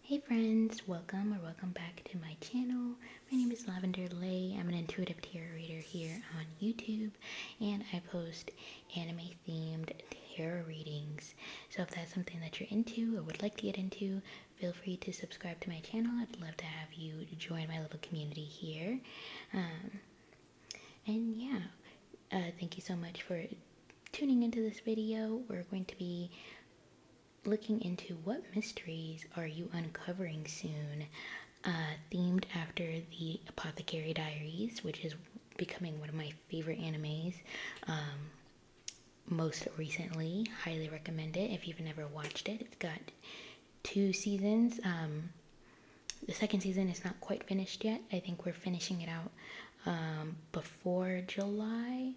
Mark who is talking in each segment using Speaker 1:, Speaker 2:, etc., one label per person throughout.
Speaker 1: Hey friends, welcome back to my channel. My name is Lavender Lai. I'm an intuitive tarot reader here on YouTube, and I post anime themed tarot readings. So if that's something that you're into or would like to get into, feel free to subscribe to my channel. I'd love to have you join my little community here. Thank you so much for tuning into this video. We're going to be looking into what mysteries are you uncovering soon, themed after the Apothecary Diaries, which is becoming one of my favorite animes most recently. Highly recommend it if you've never watched it. It's got 2 seasons. The second season is not quite finished yet. I think we're finishing it out before July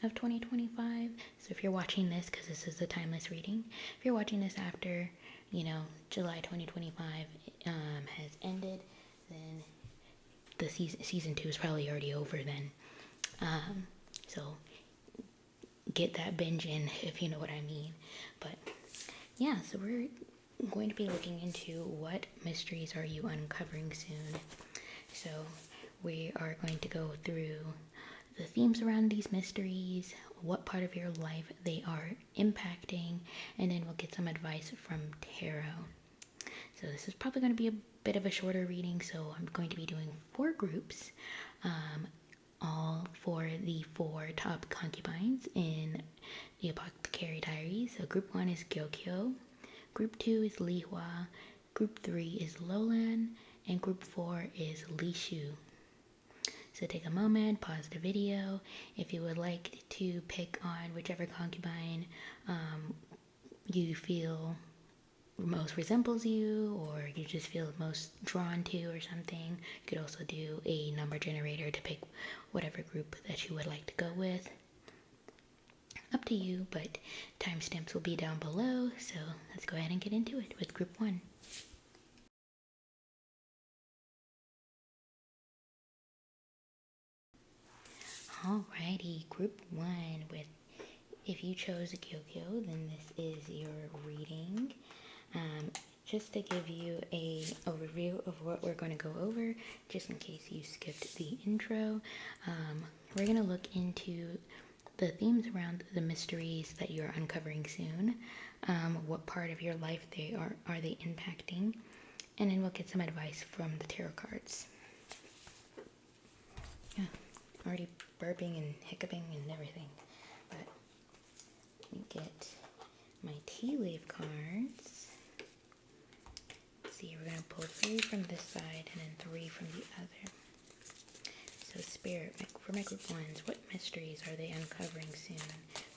Speaker 1: of 2025. So if you're watching this, because this is a timeless reading, if you're watching this after, July 2025 has ended, then the season 2 is probably already over then. So get that binge in, if you know what I mean. But yeah, so we're going to be looking into what mysteries are you uncovering soon. So we are going to go through the themes around these mysteries, what part of your life they are impacting, and then we'll get some advice from tarot. So this is probably going to be a bit of a shorter reading, so I'm going to be doing 4 groups, all for the 4 top concubines in the Apothecary Diaries. So group 1 is Gyokyo, group 2 is Lihua, group 3 is Lolan, and group 4 is Lishu. So take a moment, pause the video. If you would like to pick on whichever concubine you feel most resembles you, or you just feel most drawn to or something, you could also do a number generator to pick whatever group that you would like to go with. Up to you, but timestamps will be down below, so let's go ahead and get into it with group 1. Alrighty, group 1 with, if you chose a Gyokyo, then this is your reading. Just to give you a overview of what we're going to go over, just in case you skipped the intro, we're going to look into the themes around the mysteries that you're uncovering soon, what part of your life they are they impacting, and then we'll get some advice from the tarot cards. Yeah, already burping and hiccuping and everything, but let me get my tea leaf cards. Let's see, we're going to pull 3 from this side and then 3 from the other. So Spirit, for my group 1s, what mysteries are they uncovering soon?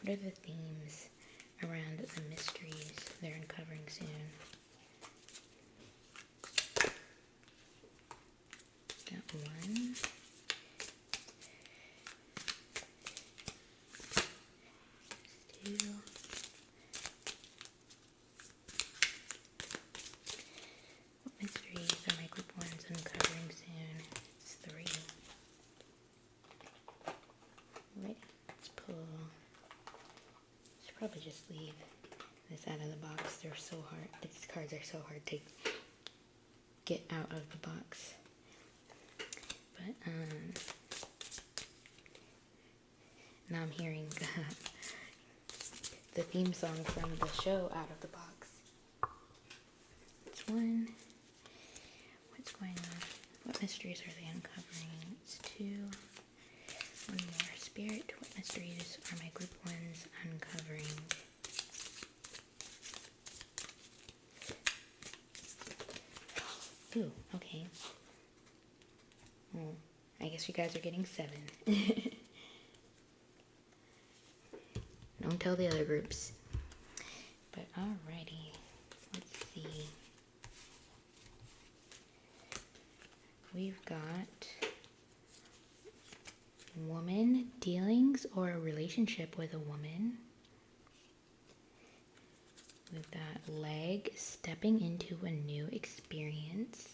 Speaker 1: What are the themes around the mysteries they're uncovering soon? Got 1. What mysteries are my group 1s uncovering soon? It's 3. Right, let's pull. Should probably just leave this out of the box. They're so hard. These cards are so hard to get out of the box. But now I'm hearing the theme song from the show out of the box. It's 1. What's going on? What mysteries are they uncovering? It's 2. 1 more. Spirit, what mysteries are my group 1s uncovering? Ooh, okay. Well, I guess you guys are getting 7. Don't tell the other groups. But alrighty, let's see. We've got woman, dealings, or a relationship with a woman. We've got leg, stepping into a new experience.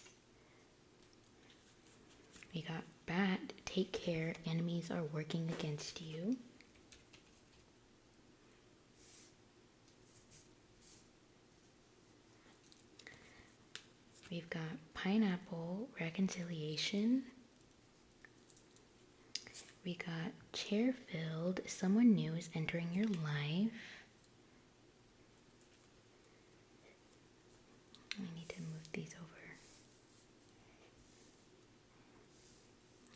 Speaker 1: We got bat, take care, enemies are working against you. We've got pineapple, reconciliation. We got chair filled, someone new is entering your life. I need to move these over.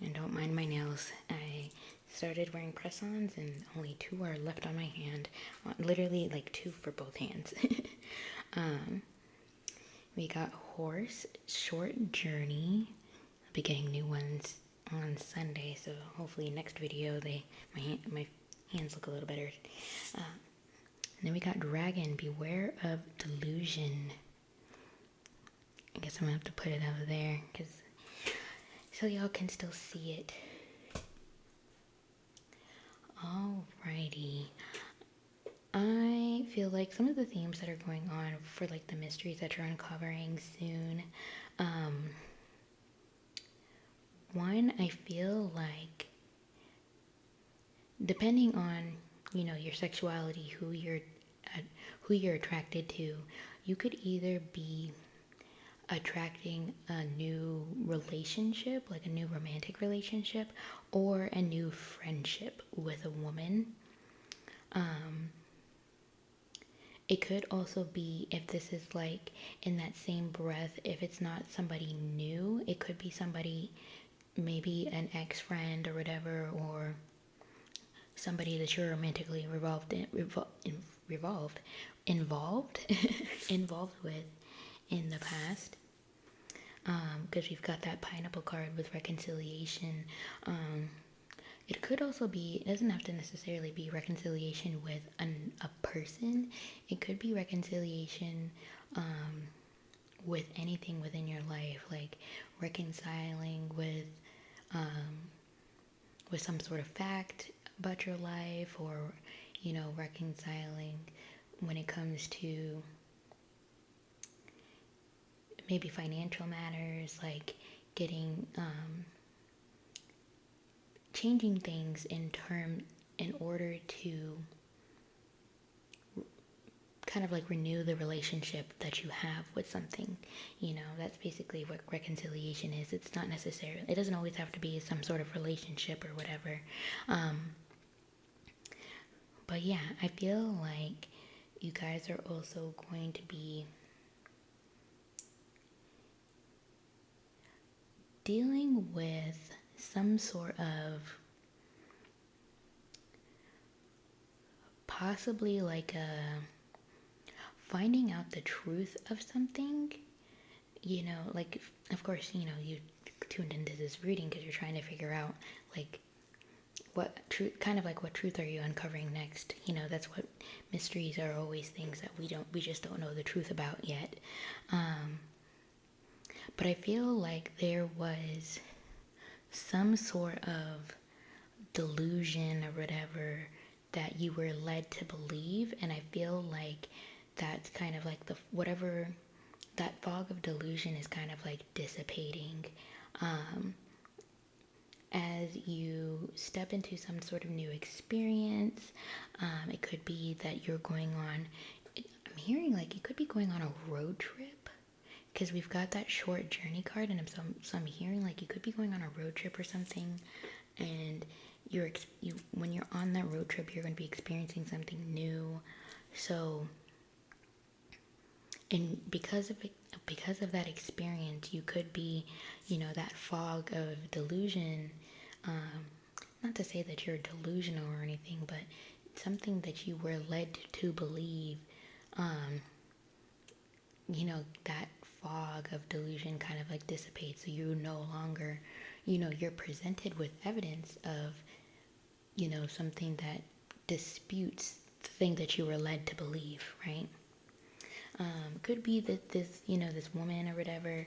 Speaker 1: And don't mind my nails. I started wearing press-ons and only 2 are left on my hand. Literally like 2 for both hands. We got horse, short journey. I'll be getting new ones on Sunday, so hopefully next video my hands look a little better. And then we got dragon, beware of delusion. I guess I'm gonna have to put it over there so y'all can still see it. Alrighty. I feel like some of the themes that are going on for like the mysteries that you're uncovering soon, one, I feel like depending on, you know, your sexuality, who you're attracted to, you could either be attracting a new relationship, like a new romantic relationship, or a new friendship with a woman. It could also be, if this is like in that same breath, if it's not somebody new, it could be somebody, maybe an ex-friend or whatever, or somebody that you're romantically involved with in the past. Because we've got that pineapple card with reconciliation. It could also be, it doesn't have to necessarily be reconciliation with a person. It could be reconciliation with anything within your life, like reconciling with some sort of fact about your life, or, you know, reconciling when it comes to maybe financial matters, like getting changing things in order to kind of like renew the relationship that you have with something. You know, that's basically what reconciliation is. It's not necessarily, it doesn't always have to be some sort of relationship or whatever. But yeah, I feel like you guys are also going to be dealing with some sort of possibly like finding out the truth of something, you know, like, of course, you know, you tuned into this reading because you're trying to figure out like what truth, kind of like what truth are you uncovering next. You know, that's what mysteries are, always things that we just don't know the truth about yet. But I feel like there was some sort of delusion or whatever that you were led to believe, and I feel like that's kind of like whatever that fog of delusion is kind of like dissipating as you step into some sort of new experience. It could be that you're going on, I'm hearing like you could be going on a road trip, because we've got that short journey card, and I'm hearing like you could be going on a road trip or something, and when you're on that road trip, you're going to be experiencing something new. So, and because of that experience, you could be, you know, that fog of delusion. Not to say that you're delusional or anything, but something that you were led to believe. You know, that fog of delusion kind of like dissipates, so you no longer, you know, you're presented with evidence of, you know, something that disputes the thing that you were led to believe, right? Could be that this, you know, this woman or whatever,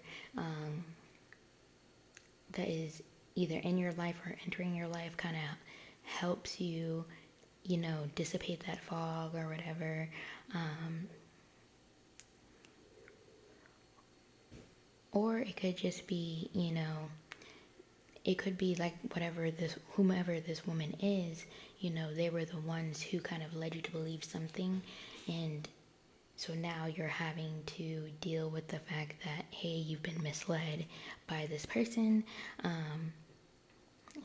Speaker 1: that is either in your life or entering your life kind of helps you, you know, dissipate that fog or whatever. Or it could just be, you know, it could be like whomever this woman is, you know, they were the ones who kind of led you to believe something, and So now you're having to deal with the fact that, hey, you've been misled by this person.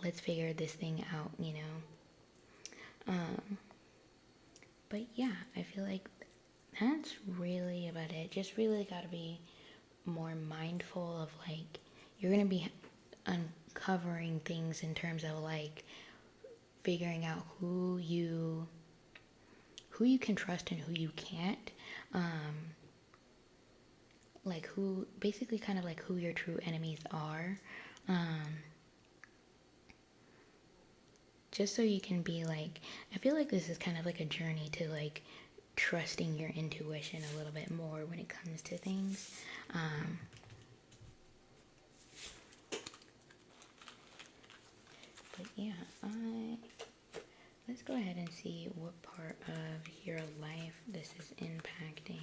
Speaker 1: Let's figure this thing out, you know. But yeah, I feel like that's really about it. Just really got to be more mindful of, like, you're going to be uncovering things in terms of, like, figuring out who you can trust and who you can't. Like who, basically kind of like who your true enemies are. Just so you can be like, I feel like this is kind of like a journey to like trusting your intuition a little bit more when it comes to things. But yeah, let's go ahead and see what part of your life this is impacting.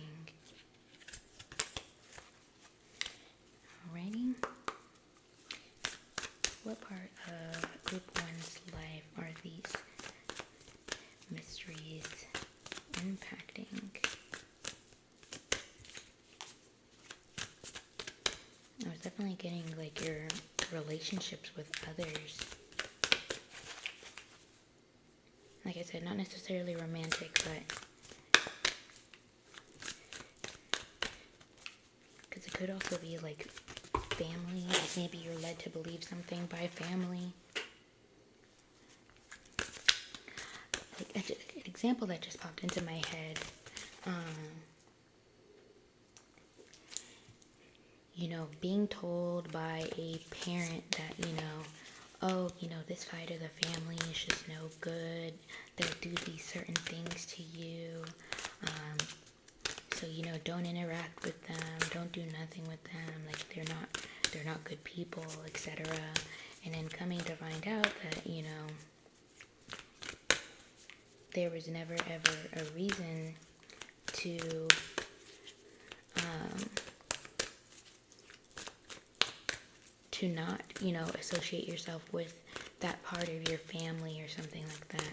Speaker 1: Alrighty. What part of Group 1's life are these mysteries impacting? I was definitely getting like your relationships with others. Like I said, not necessarily romantic, but because it could also be like family, like maybe you're led to believe something by family. Like an example that just popped into my head, you know, being told by a parent that, you know, oh, you know, this side of the family is just no good, they'll do these certain things to you, so, you know, don't interact with them, don't do nothing with them, like they're not good people, etc. And then coming to find out that, you know, there was never ever a reason to not, you know, associate yourself with that part of your family or something like that.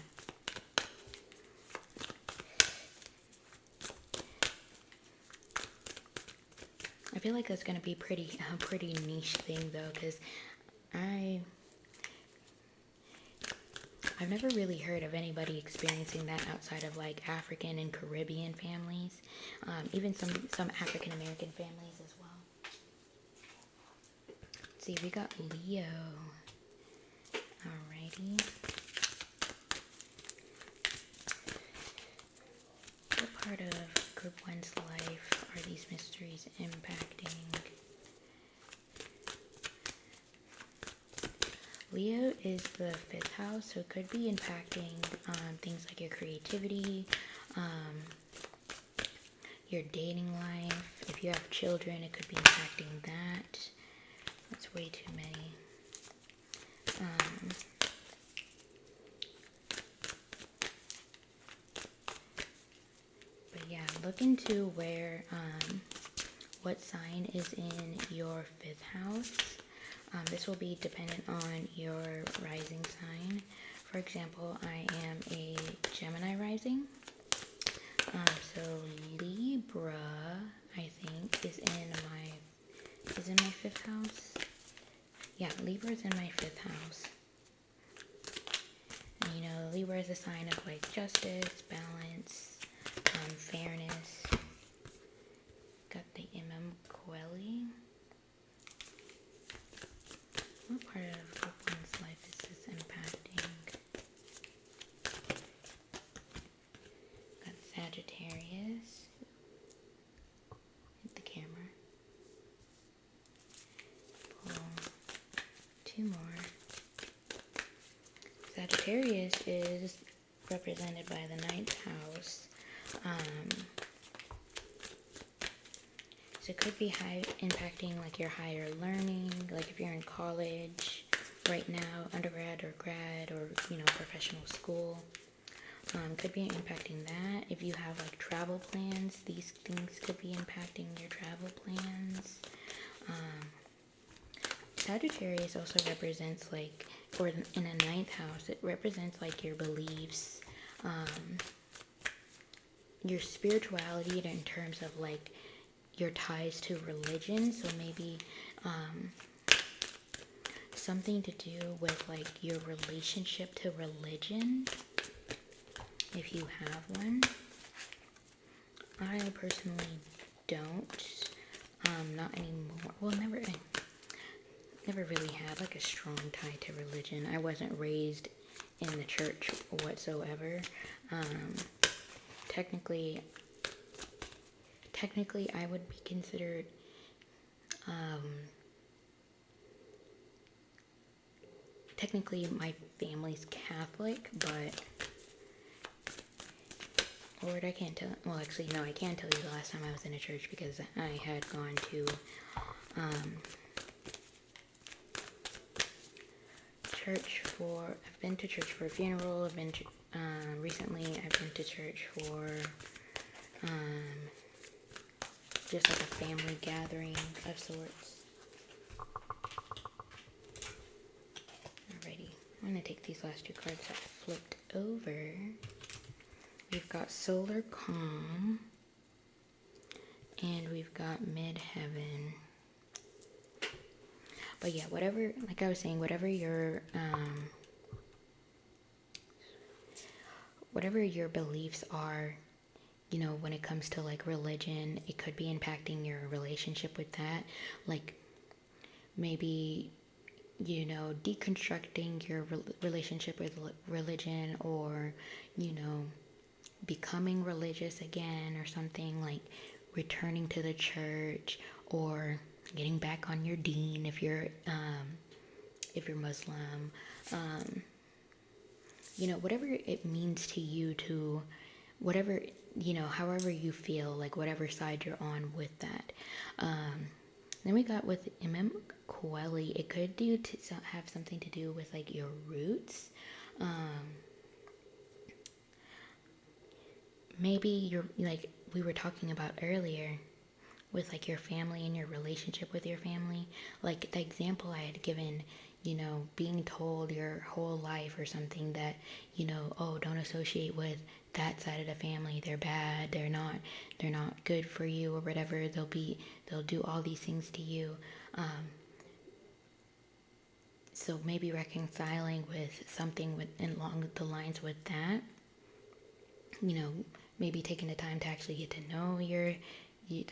Speaker 1: I feel like that's gonna be a pretty niche thing though, because I've never really heard of anybody experiencing that outside of like African and Caribbean families, even some African American families as well. Let's see, we got Leo. Alrighty. What part of Group 1's life are these mysteries impacting? Leo is the 5th house, so it could be impacting things like your creativity, your dating life. If you have children, it could be impacting that. That's way too many. But yeah, look into where, what sign is in your 5th house. This will be dependent on your rising sign. For example, I am a Gemini rising. So Libra, I think, is in my 5th house. Yeah, Libra is in my 5th house. And you know, Libra is a sign of like justice, balance, fairness. Got the Quelly. What part of Group 1's life is this impacting? Got Sagittarius. Hit the camera. Pull 2 more. Sagittarius is represented by the 9th house. So it could be impacting like your higher learning, like if you're in college right now, undergrad or grad, or you know, professional school. Could be impacting that. If you have like travel plans, these things could be impacting your travel plans. Sagittarius also represents like, or in a 9th house, it represents like your beliefs, your spirituality in terms of like your ties to religion. So maybe something to do with like your relationship to religion, if you have one. I personally don't. Not anymore. Well, never really had like a strong tie to religion. I wasn't raised in the church whatsoever. Technically I would be considered technically my family's Catholic, but Lord, I can't tell. Well, actually, no, I can't tell you the last time I was in a church because I had gone to church for. I've been to church for a funeral. I've been to, recently. I've been to church for just like a family gathering of sorts. Alrighty, I'm gonna take these last two cards that I flipped over. We've got Solar Calm, and we've got Midheaven. But yeah, whatever, like I was saying, whatever your beliefs are, you know, when it comes to like religion, it could be impacting your relationship with that. Like maybe, you know, deconstructing your relationship with religion, or, you know, becoming religious again, or something, like returning to the church, or getting back on your deen if you're Muslim, you know, whatever it means to you, to whatever, you know, however you feel, like whatever side you're on with that. Then we got with Kweli, it could have something to do with like your roots. Maybe you're like we were talking about earlier with like your family and your relationship with your family. Like the example I had given, you know, being told your whole life or something that, you know, oh, don't associate with that side of the family. They're bad. They're not good for you, or whatever. They'll do all these things to you. So maybe reconciling with something along the lines with that, you know, maybe taking the time to actually get to know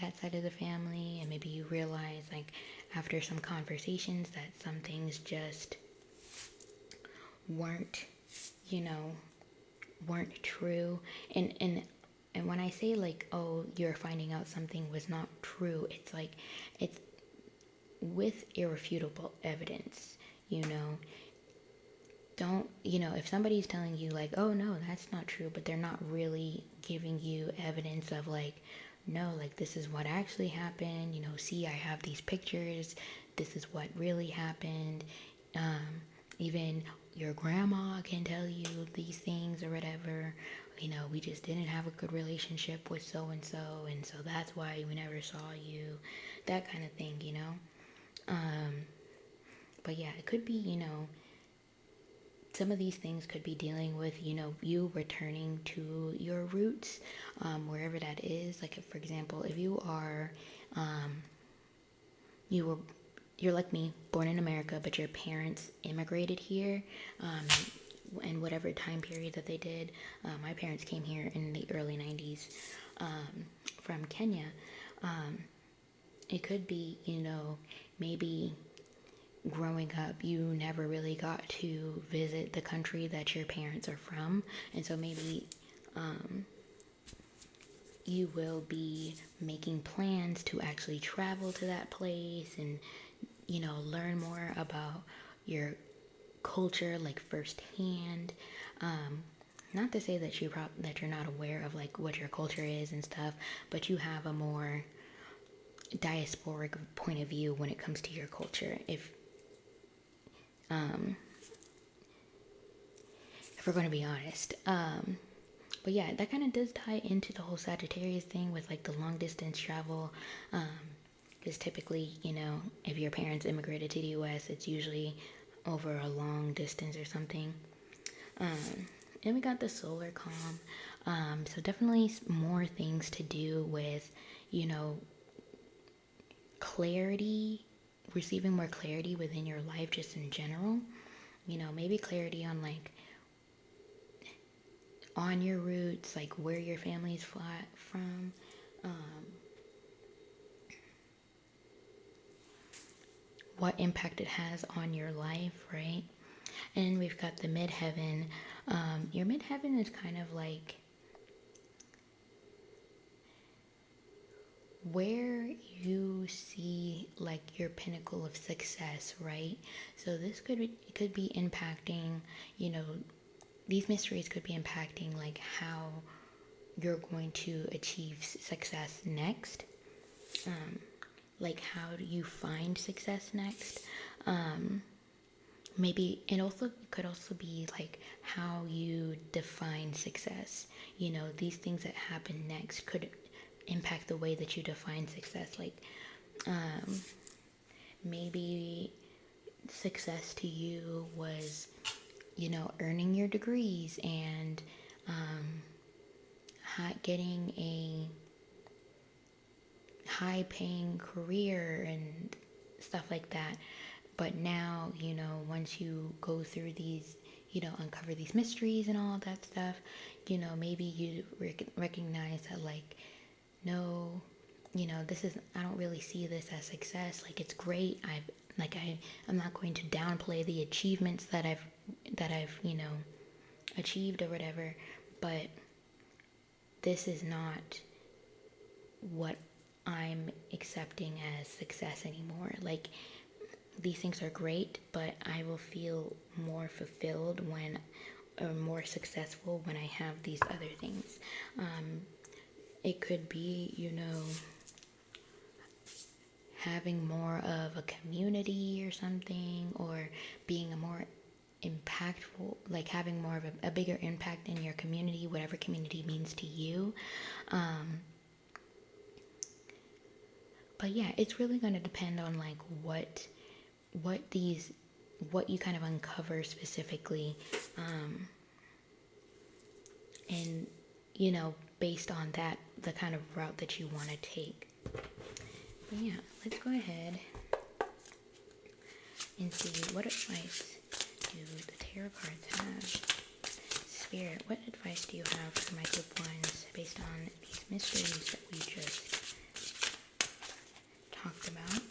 Speaker 1: that side of the family, and maybe you realize like after some conversations that some things just weren't true. And when I say like, oh, you're finding out something was not true, it's like it's with irrefutable evidence, you know. Don't, you know, if somebody's telling you like, oh no, that's not true, but they're not really giving you evidence of like, no, like this is what actually happened, you know, see, I have these pictures, this is what really happened. Even your grandma can tell you these things or whatever, you know, we just didn't have a good relationship with so and so that's why we never saw you, that kind of thing, you know. But yeah, it could be, you know, some of these things could be dealing with, you know, you returning to your roots, wherever that is. Like, if, for example, if you are, you're like me, born in America, but your parents immigrated here, in whatever time period that they did. My parents came here in the early 90s, from Kenya. It could be, you know, maybe growing up you never really got to visit the country that your parents are from, and so maybe you will be making plans to actually travel to that place and, you know, learn more about your culture like firsthand. Not to say that you're not aware of like what your culture is and stuff, but you have a more diasporic point of view when it comes to your culture, if we're going to be honest. But yeah, that kind of does tie into the whole Sagittarius thing with like the long distance travel, because typically, you know, if your parents immigrated to the US, it's usually over a long distance or something. And we got the Solar Calm. So definitely more things to do with, clarity, receiving more clarity within your life just in general. Maybe clarity on like on your roots, like where your family's from, what impact it has on your life, right? And we've got the midheaven. Your midheaven is kind of like where you see like your pinnacle of success, right? So this could be impacting, these mysteries could be impacting like how you're going to achieve success next. Like how do you find success next? Maybe it also could also be like how you define success. These things that happen next could impact the way that you define success. Like maybe success to you was, earning your degrees and getting a high paying career and stuff like that. But now, once you go through these, uncover these mysteries and all that stuff, maybe you recognize that like, no, I don't really see this as success. Like, it's great. I'm not going to downplay the achievements that I've achieved or whatever, but this is not what I'm accepting as success anymore. Like, these things are great, but I will feel more fulfilled or more successful when I have these other things. It could be, having more of a community or something, or being a more impactful, like having more of a bigger impact in your community, whatever community means to you. But yeah, it's really going to depend on like what you kind of uncover specifically, and based on that, the kind of route that you want to take. But yeah, let's go ahead and see what advice do the tarot cards have. Spirit, what advice do you have for my group ones based on these mysteries that we just talked about?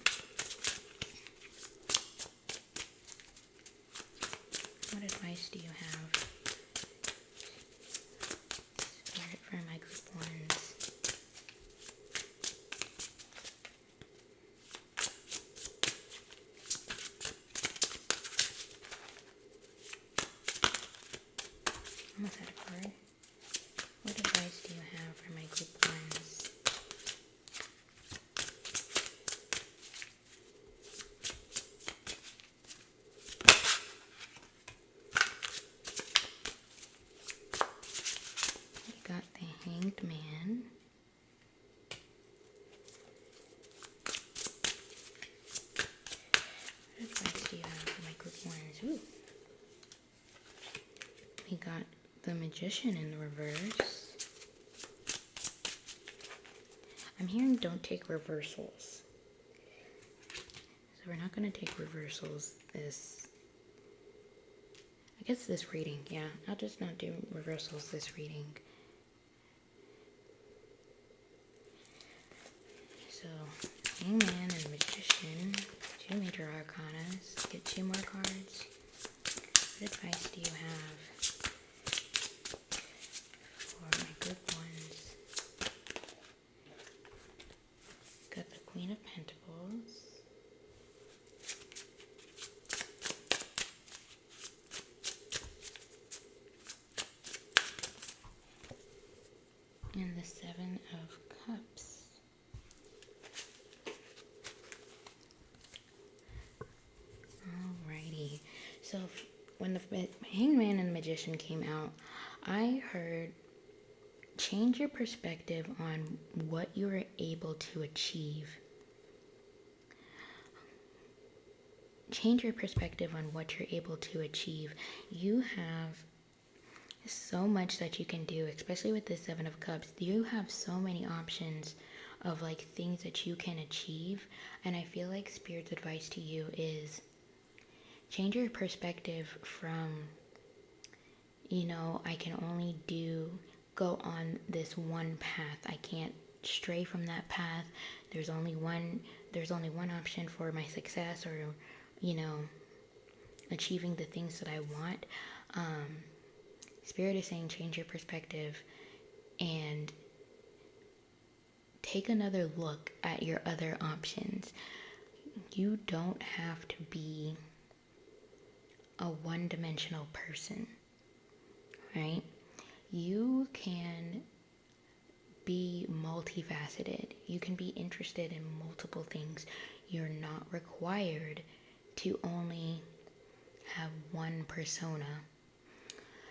Speaker 1: What advice do you have, Spirit, for my group ones? Almost out of card. What advice do you have for my group ones? We got the Hanged Man. What advice do you have for my group ones? Ooh. We got the Magician in the reverse. I'm hearing don't take reversals. So we're not going to take reversals this reading. Yeah, I'll just not do reversals this reading. So, Hangman and Magician, two major arcanas. Get two more cards. What advice do you have for my good ones? Got the Queen of Pentacles. And the Seven of Cups. Alrighty. So when the Hangman and the Magician came out, I heard change your perspective on what you are able to achieve. Change your perspective on what you're able to achieve. You have so much that you can do, especially with the Seven of Cups. You have so many options of like things that you can achieve, and I feel like Spirit's advice to you is change your perspective from, I can only go on this one path. I can't stray from that path. There's only one option for my success, or achieving the things that I want. Spirit is saying change your perspective and take another look at your other options. You don't have to be a one-dimensional person, right? You can be multifaceted. You can be interested in multiple things. You're not required to only have one persona.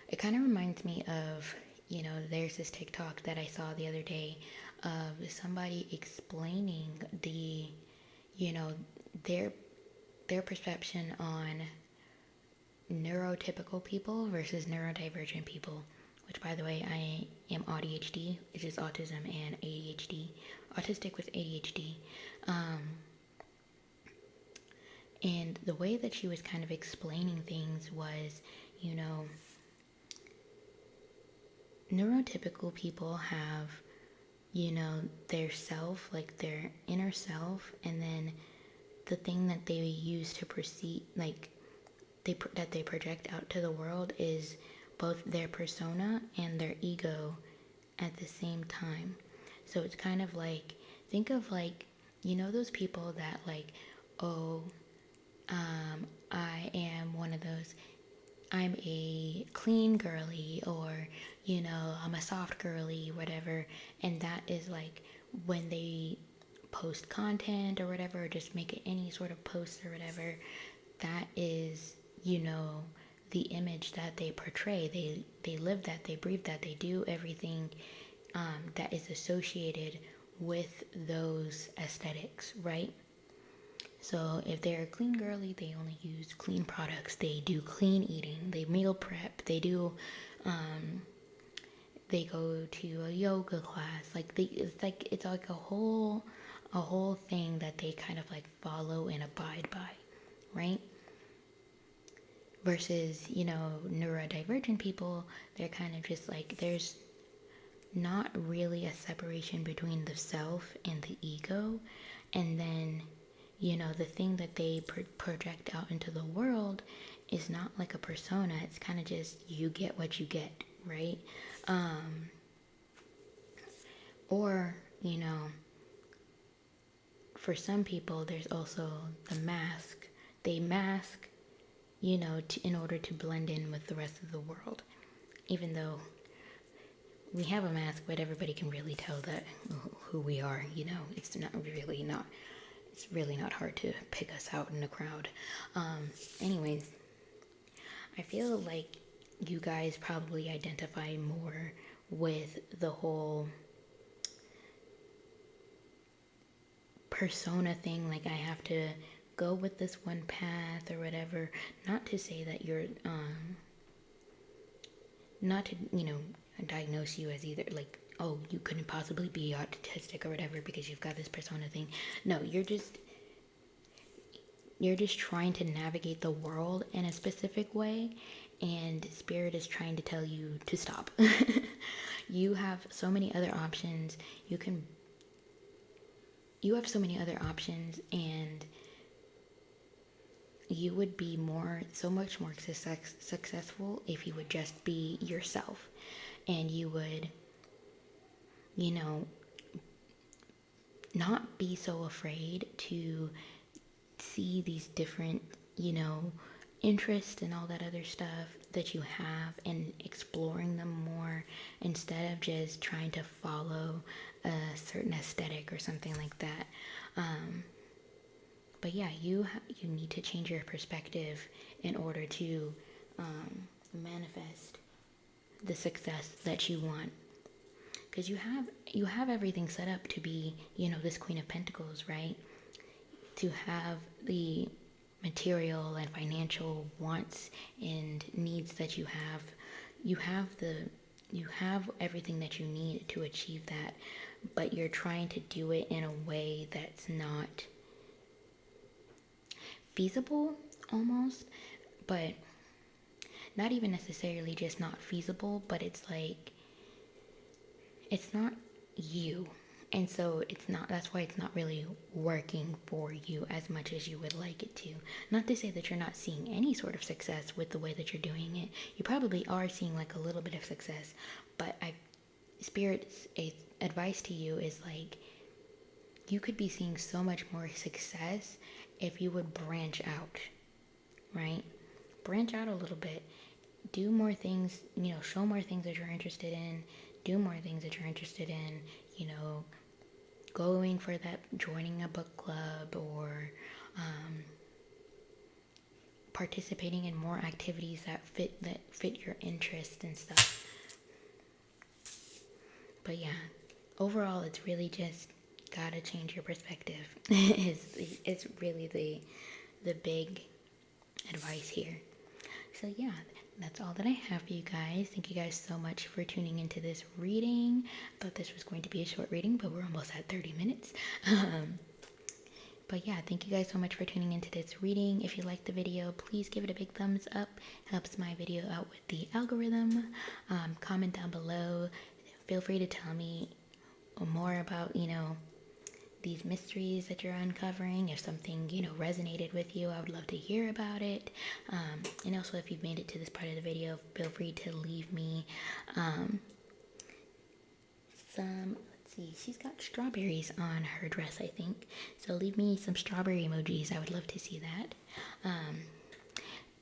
Speaker 1: It kind of reminds me of, there's this TikTok that I saw the other day of somebody explaining their perception on neurotypical people versus neurodivergent people, which, by the way, I am ADHD, which is autism and ADHD, autistic with ADHD. And the way that she was kind of explaining things was, neurotypical people have, their self, like their inner self, and then the thing that they use to proceed, like that they project out to the world is both their persona and their ego at the same time. So it's kind of like, think of like, those people that like, I am one of those, I'm a clean girly, or, I'm a soft girly, whatever. And that is like when they post content or whatever, or just make any sort of post or whatever, that is, the image that they portray. They live that, they breathe that, they do everything that is associated with those aesthetics, right? So if they're a clean girly, they only use clean products, they do clean eating, they meal prep, they do they go to a yoga class, it's like a whole thing that they kind of like follow and abide by, right? Versus, neurodivergent people, they're kind of just like, there's not really a separation between the self and the ego. And then, the thing that they project out into the world is not like a persona. It's kind of just, you get what you get, right? Or, for some people, there's also the mask. They mask, in order to blend in with the rest of the world. Even though we have a mask, but everybody can really tell that who we are, it's really not hard to pick us out in a crowd. Anyways, I feel like you guys probably identify more with the whole persona thing, like I have to go with this one path or whatever. Not to say that you're not to diagnose you as either like, oh, you couldn't possibly be autistic or whatever because you've got this persona thing. No, you're just trying to navigate the world in a specific way, and Spirit is trying to tell you to stop. You have so many other options. You have so many other options, and you would be so much more successful if you would just be yourself, and you would, not be so afraid to see these different, interests and all that other stuff that you have, and exploring them more instead of just trying to follow a certain aesthetic or something like that. But yeah, you need to change your perspective in order to manifest the success that you want. Because you have everything set up to be, this Queen of Pentacles, right? To have the material and financial wants and needs that you have, you have everything that you need to achieve that, but you're trying to do it in a way that's not feasible almost, but not even necessarily just not feasible, but it's like it's not you. And so that's why it's not really working for you as much as you would like it to. Not to say that you're not seeing any sort of success with the way that you're doing it. You probably are seeing like a little bit of success, but Spirit's advice to you is like, you could be seeing so much more success if you would branch out, right? Branch out a little bit. Do more things, show more things that you're interested in. Do more things that you're interested in, going for that, joining a book club, or participating in more activities that fit your interests and stuff. But yeah, overall, it's really just gotta change your perspective. It's really the big advice here. So yeah, that's all that I have for you guys. Thank you guys so much for tuning into this reading. I thought this was going to be a short reading, but we're almost at 30 minutes. But yeah, thank you guys so much for tuning into this reading. If you liked the video, please give it a big thumbs up. Helps my video out with the algorithm. Comment down below. Feel free to tell me more about, these mysteries that you're uncovering. If something, resonated with you, I would love to hear about it. And also, if you've made it to this part of the video, feel free to leave me some, let's see, she's got strawberries on her dress, I think. So leave me some strawberry emojis. I would love to see that.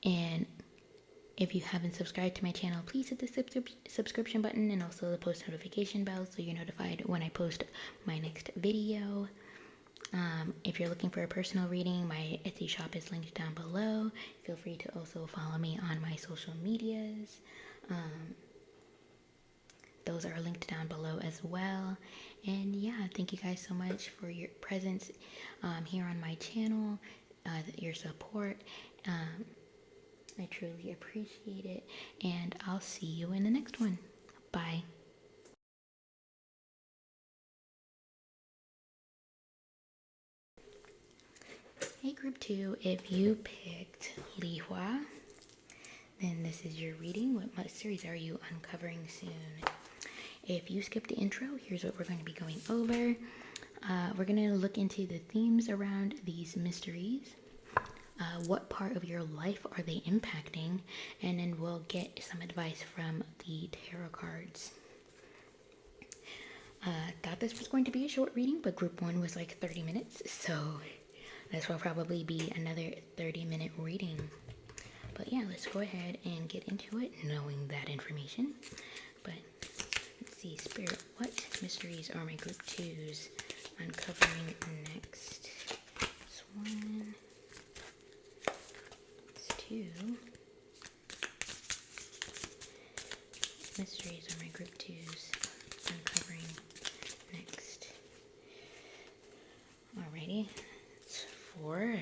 Speaker 1: And if you haven't subscribed to my channel, please hit the subscription button and also the post notification bell so you're notified when I post my next video. If you're looking for a personal reading, my Etsy shop is linked down below. Feel free to also follow me on my social medias. Those are linked down below as well. And yeah, thank you guys so much for your presence here on my channel, your support. I truly appreciate it, and I'll see you in the next one. Bye. Hey Group 2, if you picked Li Hua, then this is your reading. What mysteries are you uncovering soon? If you skipped the intro, here's what we're going to be going over. We're going to look into the themes around these mysteries. What part of your life are they impacting? And then we'll get some advice from the tarot cards. Thought this was going to be a short reading, but group 1 was like 30 minutes, so this will probably be another 30-minute reading. But yeah, let's go ahead and get into it, knowing that information. But let's see, Spirit, what mysteries are my group 2s uncovering next? This one. Two mysteries are my group 2s uncovering next. Alrighty, it's 4.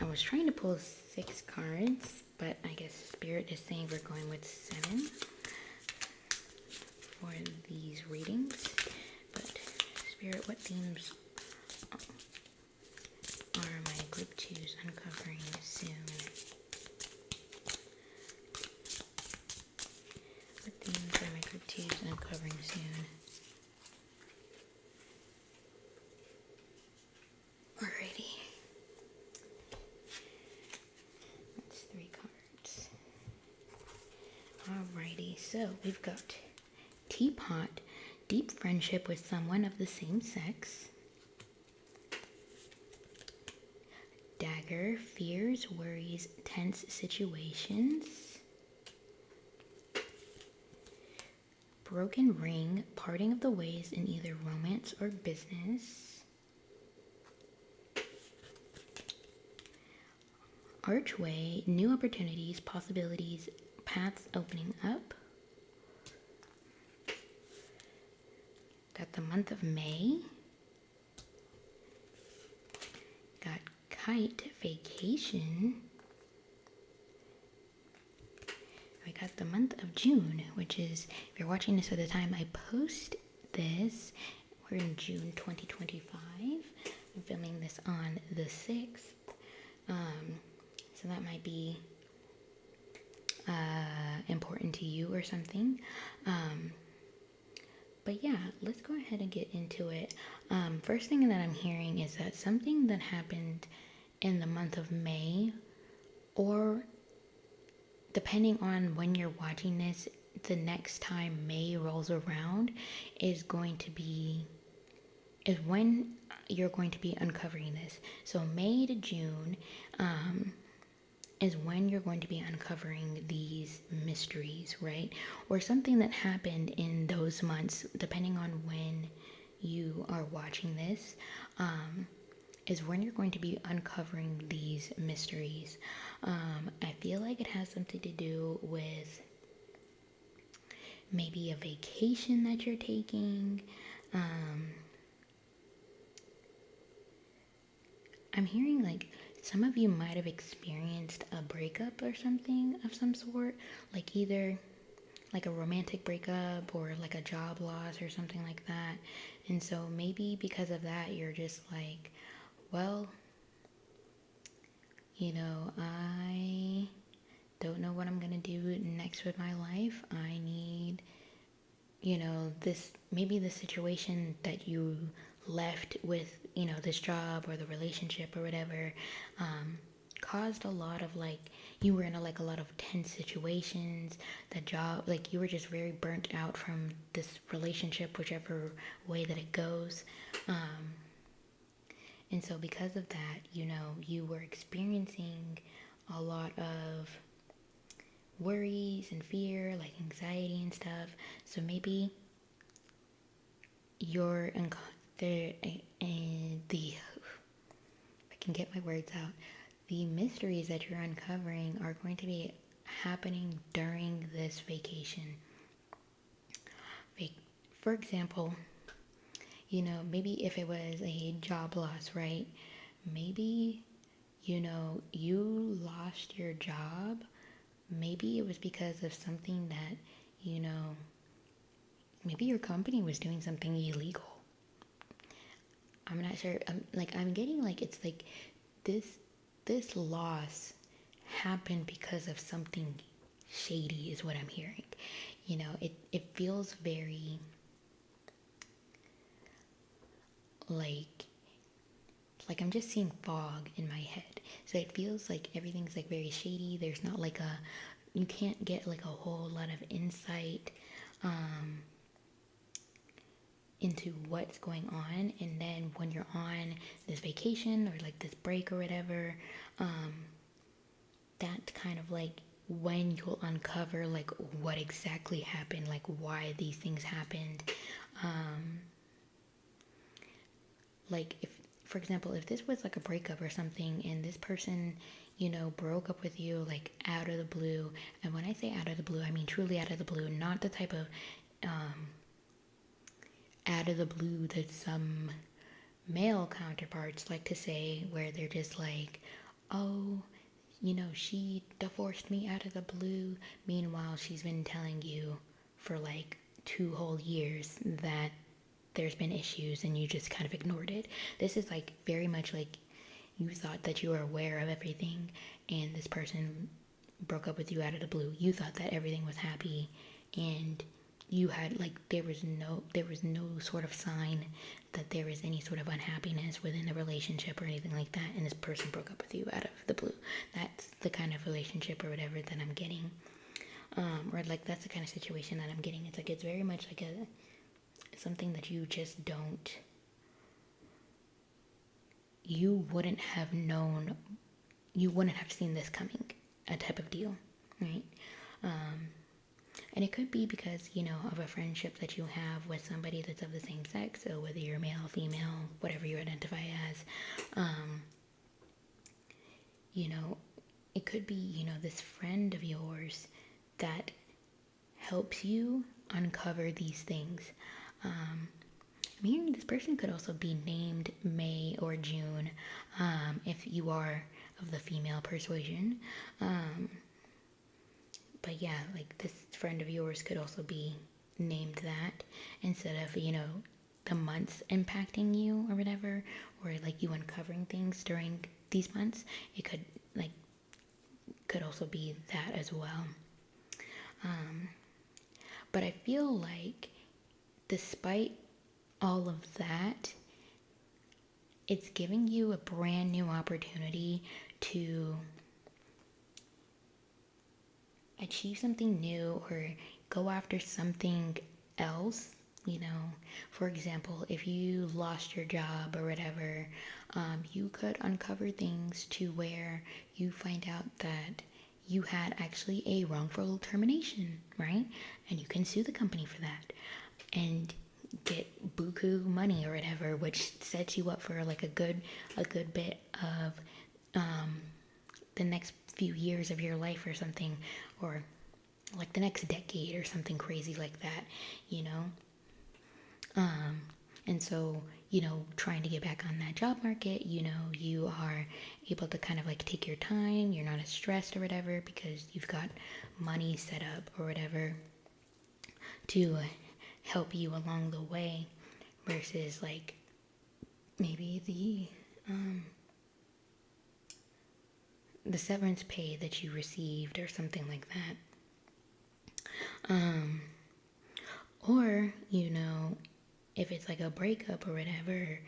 Speaker 1: I was trying to pull 6 cards, but I guess Spirit is saying we're going with 7 for these readings. But Spirit, what themes are my group 2s uncovering soon? What themes are my group 2s uncovering soon? Alrighty. That's 3 cards. Alrighty, so we've got Teapot, deep friendship with someone of the same sex. Dagger, fears, worries, tense situations. Broken ring, parting of the ways in either romance or business. Archway, new opportunities, possibilities, paths opening up. Got the month of May. Got Kite, vacation. I got the month of June, which is, if you're watching this at the time I post this, we're in June 2025. I'm filming this on the 6th. So that might be important to you or something. But yeah, let's go ahead and get into it. First thing that I'm hearing is that something that happened in the month of May, or depending on when you're watching this, the next time May rolls around is when you're going to be uncovering this. So May to June is when you're going to be uncovering these mysteries, right? Or something that happened in those months, depending on when you are watching this, is when you're going to be uncovering these mysteries. I feel like it has something to do with maybe a vacation that you're taking. I'm hearing like some of you might have experienced a breakup or something of some sort, like either like a romantic breakup or like a job loss or something like that. And so maybe because of that, you're just like, well, I don't know what I'm gonna do next with my life. I need, maybe the situation that you left with, this job or the relationship or whatever, caused a lot of you were in a lot of tense situations. The job, you were just very burnt out from this relationship, whichever way that it goes. And so because of that, you were experiencing a lot of worries and fear, like anxiety and stuff. So maybe you're if I can get my words out, the mysteries that you're uncovering are going to be happening during this vacation. For example, maybe if it was a job loss, right? Maybe, you lost your job. Maybe it was because of something that, maybe your company was doing something illegal. I'm not sure. I'm getting it's like this loss happened because of something shady is what I'm hearing. It feels very like I'm just seeing fog in my head. So it feels like everything's very shady. There's not you can't get a whole lot of insight into what's going on. And then when you're on this vacation or this break or whatever, that's kind of when you'll uncover what exactly happened, why these things happened. If, for example, if this was a breakup or something and this person, broke up with you out of the blue, and when I say out of the blue, I mean truly out of the blue, not the type of out of the blue that some male counterparts like to say, where they're just oh, she divorced me out of the blue. Meanwhile, she's been telling you for 2 whole years that there's been issues and you just kind of ignored it. This is very much you thought that you were aware of everything and this person broke up with you out of the blue. You thought that everything was happy and you had there was no sort of sign that there was any sort of unhappiness within the relationship or anything like that, and this person broke up with you out of the blue. That's the kind of relationship or whatever that I'm getting, or that's the kind of situation that I'm getting. It's it's very much something that you just don't, you wouldn't have known, you wouldn't have seen this coming, a type of deal, right? And it could be because, of a friendship that you have with somebody that's of the same sex, so whether you're male, female, whatever you identify as, it could be, this friend of yours that helps you uncover these things. I'm hearing this person could also be named May or June, if you are of the female persuasion. But yeah, like this friend of yours could also be named that instead of, the months impacting you or whatever, or like you uncovering things during these months. It could also be that as well. But I feel like despite all of that, it's giving you a brand new opportunity to achieve something new or go after something else. For example, if you lost your job or whatever, you could uncover things to where you find out that you had actually a wrongful termination, right? And you can sue the company for that and get buku money or whatever, which sets you up for like a good bit of the next few years of your life or something, or like the next decade or something crazy like that, and so, trying to get back on that job market, you are able to kind of like take your time. You're not as stressed or whatever because you've got money set up or whatever to help you along the way versus like maybe the severance pay that you received or something like that. Or, if it's like a breakup or whatever,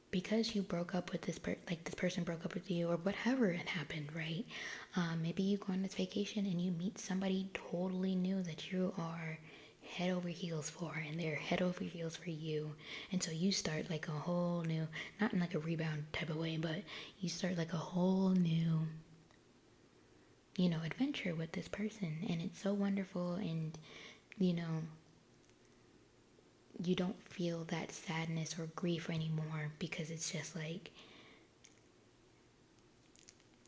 Speaker 1: because you broke up with this person broke up with you or whatever had happened, right? Maybe you go on this vacation and you meet somebody totally new that you are head over heels for, and they're head over heels for you. And so you start like a whole new, not in like a rebound type of way, but you start like a whole new, adventure with this person. And it's so wonderful, and you don't feel that sadness or grief anymore because it's just like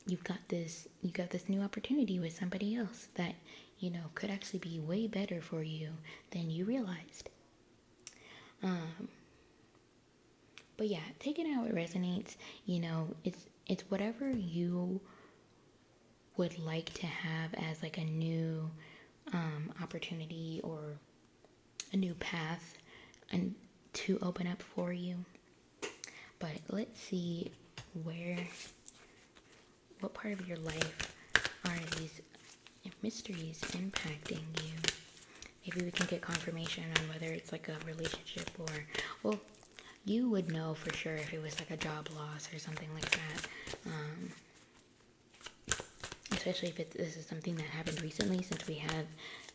Speaker 1: you've got this new opportunity with somebody else that could actually be way better for you than you realized. But yeah, take it how it resonates. It's whatever you would like to have as like a new opportunity or a new path and to open up for you. But let's see what part of your life are these mysteries impacting you. Maybe we can get confirmation on whether it's like a relationship or, well, you would know for sure if it was like a job loss or something like that. Especially if this is something that happened recently, since we have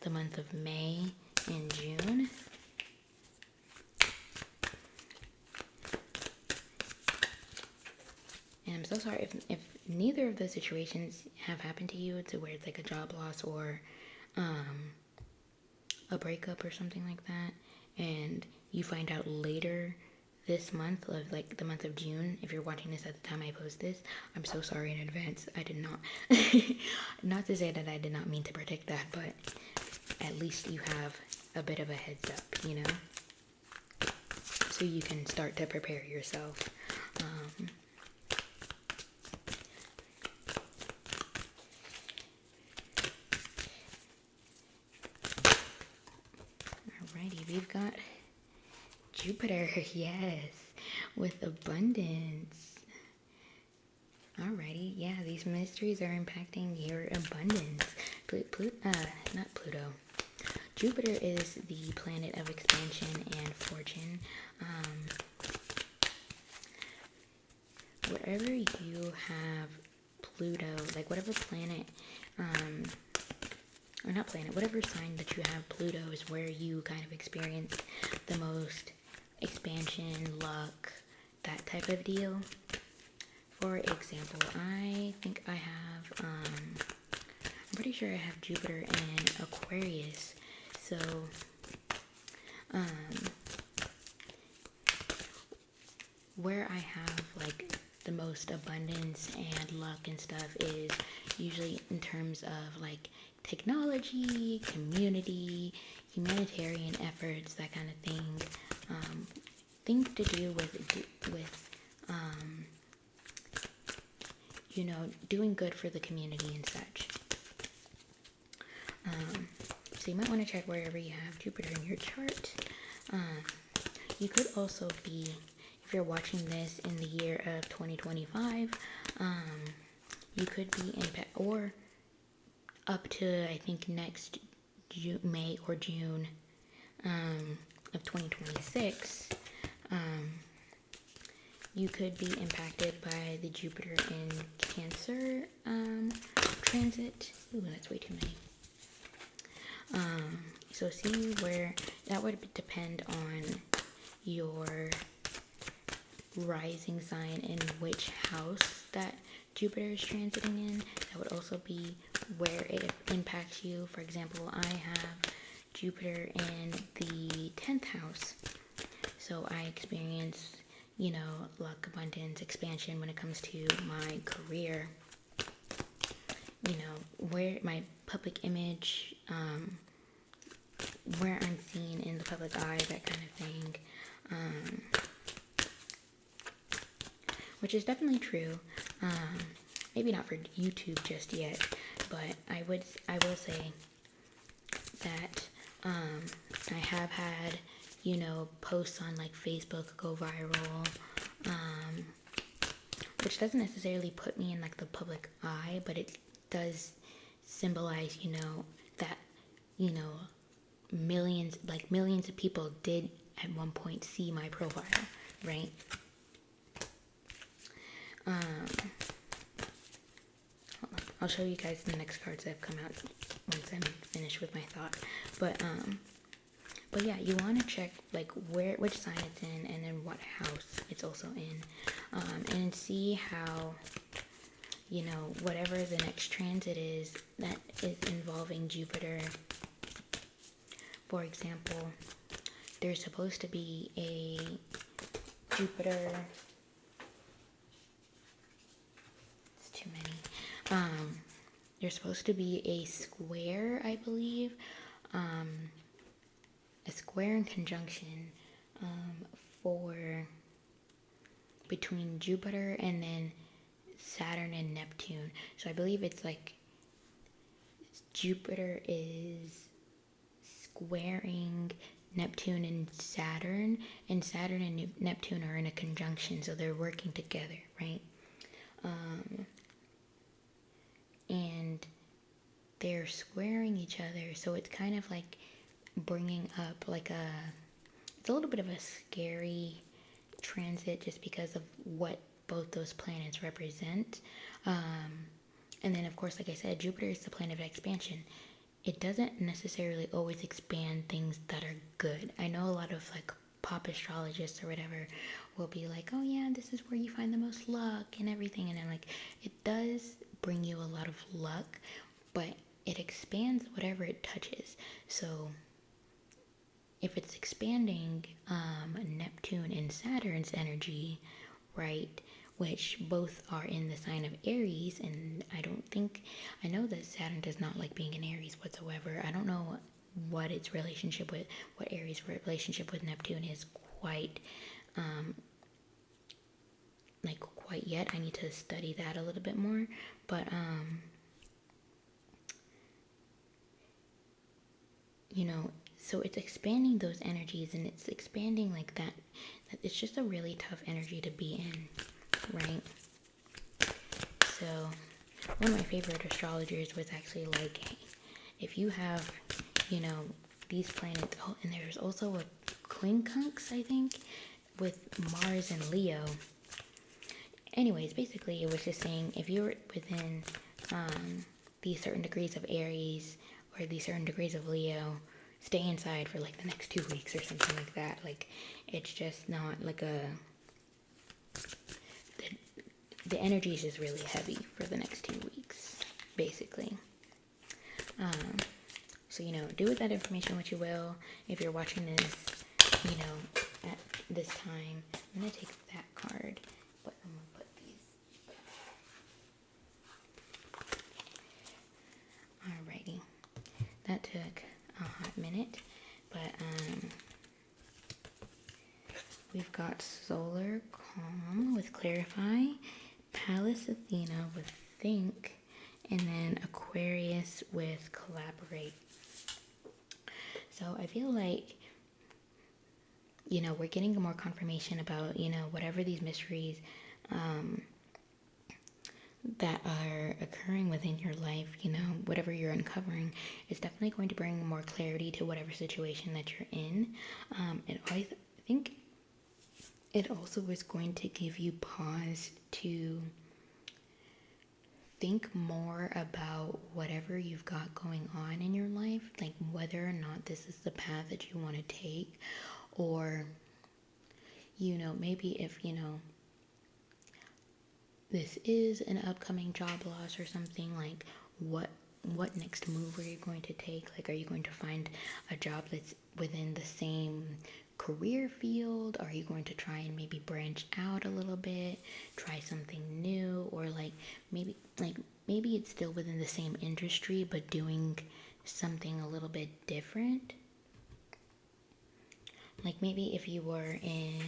Speaker 1: the month of May and June. And I'm so sorry if neither of those situations have happened to you, to where it's like a job loss or a breakup or something like that, and you find out later this month, of like the month of June. If you're watching this at the time I post this, I'm so sorry in advance. I did not not to say that I did not mean to predict that, but at least you have a bit of a heads up, so you can start to prepare yourself. Alrighty, we've got Jupiter, yes, with abundance. Alrighty, yeah, these mysteries are impacting your abundance. Not Pluto. Jupiter is the planet of expansion and fortune. Wherever you have Pluto, like whatever planet, or not planet, whatever sign that you have Pluto is where you kind of experience the most expansion, luck, that type of deal. For example, I think I have, I'm pretty sure I have Jupiter in Aquarius, so, where I have, like, the most abundance and luck and stuff is usually in terms of, like, technology, community, humanitarian efforts, that kind of thing. Things to do with you know, doing good for the community and such. So you might want to check wherever you have Jupiter in your chart. You could also be, if you're watching this in the year of 2025, you could be or up to, I think, next May or June of 2026, you could be impacted by the Jupiter in Cancer transit. Ooh, that's way too many. So see where that would depend on your rising sign and which house that Jupiter is transiting in. That would also be where it impacts you. For example, I have Jupiter in the 10th house. So I experience, you know, luck, abundance, expansion when it comes to my career. You know, where my public image, where I'm seen in the public eye, that kind of thing. Which is definitely true. Maybe not for YouTube just yet, but I will say that I have had, you know, posts on like Facebook go viral, which doesn't necessarily put me in like the public eye, but it does symbolize, you know, that, you know, millions of people did at one point see my profile, right? I'll show you guys the next cards that have come out once I'm finished with my thought. But yeah, you want to check like which sign it's in, and then what house it's also in, and see how, you know, whatever the next transit is that is involving Jupiter. For example, there's supposed to be a Jupiter. It's too many. There's supposed to be a square, I believe, a square in conjunction for between Jupiter and then Saturn and Neptune. So I believe it's like Jupiter is squaring Neptune and Saturn and Neptune are in a conjunction, so they're working together, right? And they're squaring each other, so it's kind of like bringing up like it's a little bit of a scary transit just because of what both those planets represent. And then of course, like I said, Jupiter is the planet of expansion. It doesn't necessarily always expand things that are good. I know a lot of like pop astrologists or whatever will be like, oh yeah, this is where you find the most luck and everything, and I'm like, it does bring you a lot of luck, but it expands whatever it touches. So if it's expanding Neptune and Saturn's energy, right, which both are in the sign of Aries, and I know that Saturn does not like being in Aries whatsoever. I don't know what its relationship with, what Aries' relationship with Neptune is quite yet. I need to study that a little bit more, but you know, so it's expanding those energies, and it's expanding like that it's just a really tough energy to be in, right? So one of my favorite astrologers was actually like, hey, if you have, you know, these planets, oh, and there's also a quincunx, I think, with Mars and Leo. Anyways, basically it was just saying if you're within these certain degrees of Aries or these certain degrees of Leo, stay inside for like the next 2 weeks or something like that. Like, it's just not like the energy is just really heavy for the next 2 weeks, basically. So, you know, do with that information what you will. If you're watching this, you know, at this time, I'm going to take that card, but I'm going to put these back. Alrighty. That took a hot minute, but we've got Solar Calm with Clarify, Pallas Athena with think, and then Aquarius with collaborate. So I feel like, we're getting more confirmation about, whatever these mysteries that are occurring within your life, whatever you're uncovering, is definitely going to bring more clarity to whatever situation that you're in. And I think it also is going to give you pause to think more about whatever you've got going on in your life, like whether or not this is the path that you want to take, or, maybe if, this is an upcoming job loss or something, like what next move are you going to take? Like, are you going to find a job that's within the same career field? Are you going to try and maybe branch out a little bit, try something new, or maybe it's still within the same industry but doing something a little bit different? Like maybe if you were in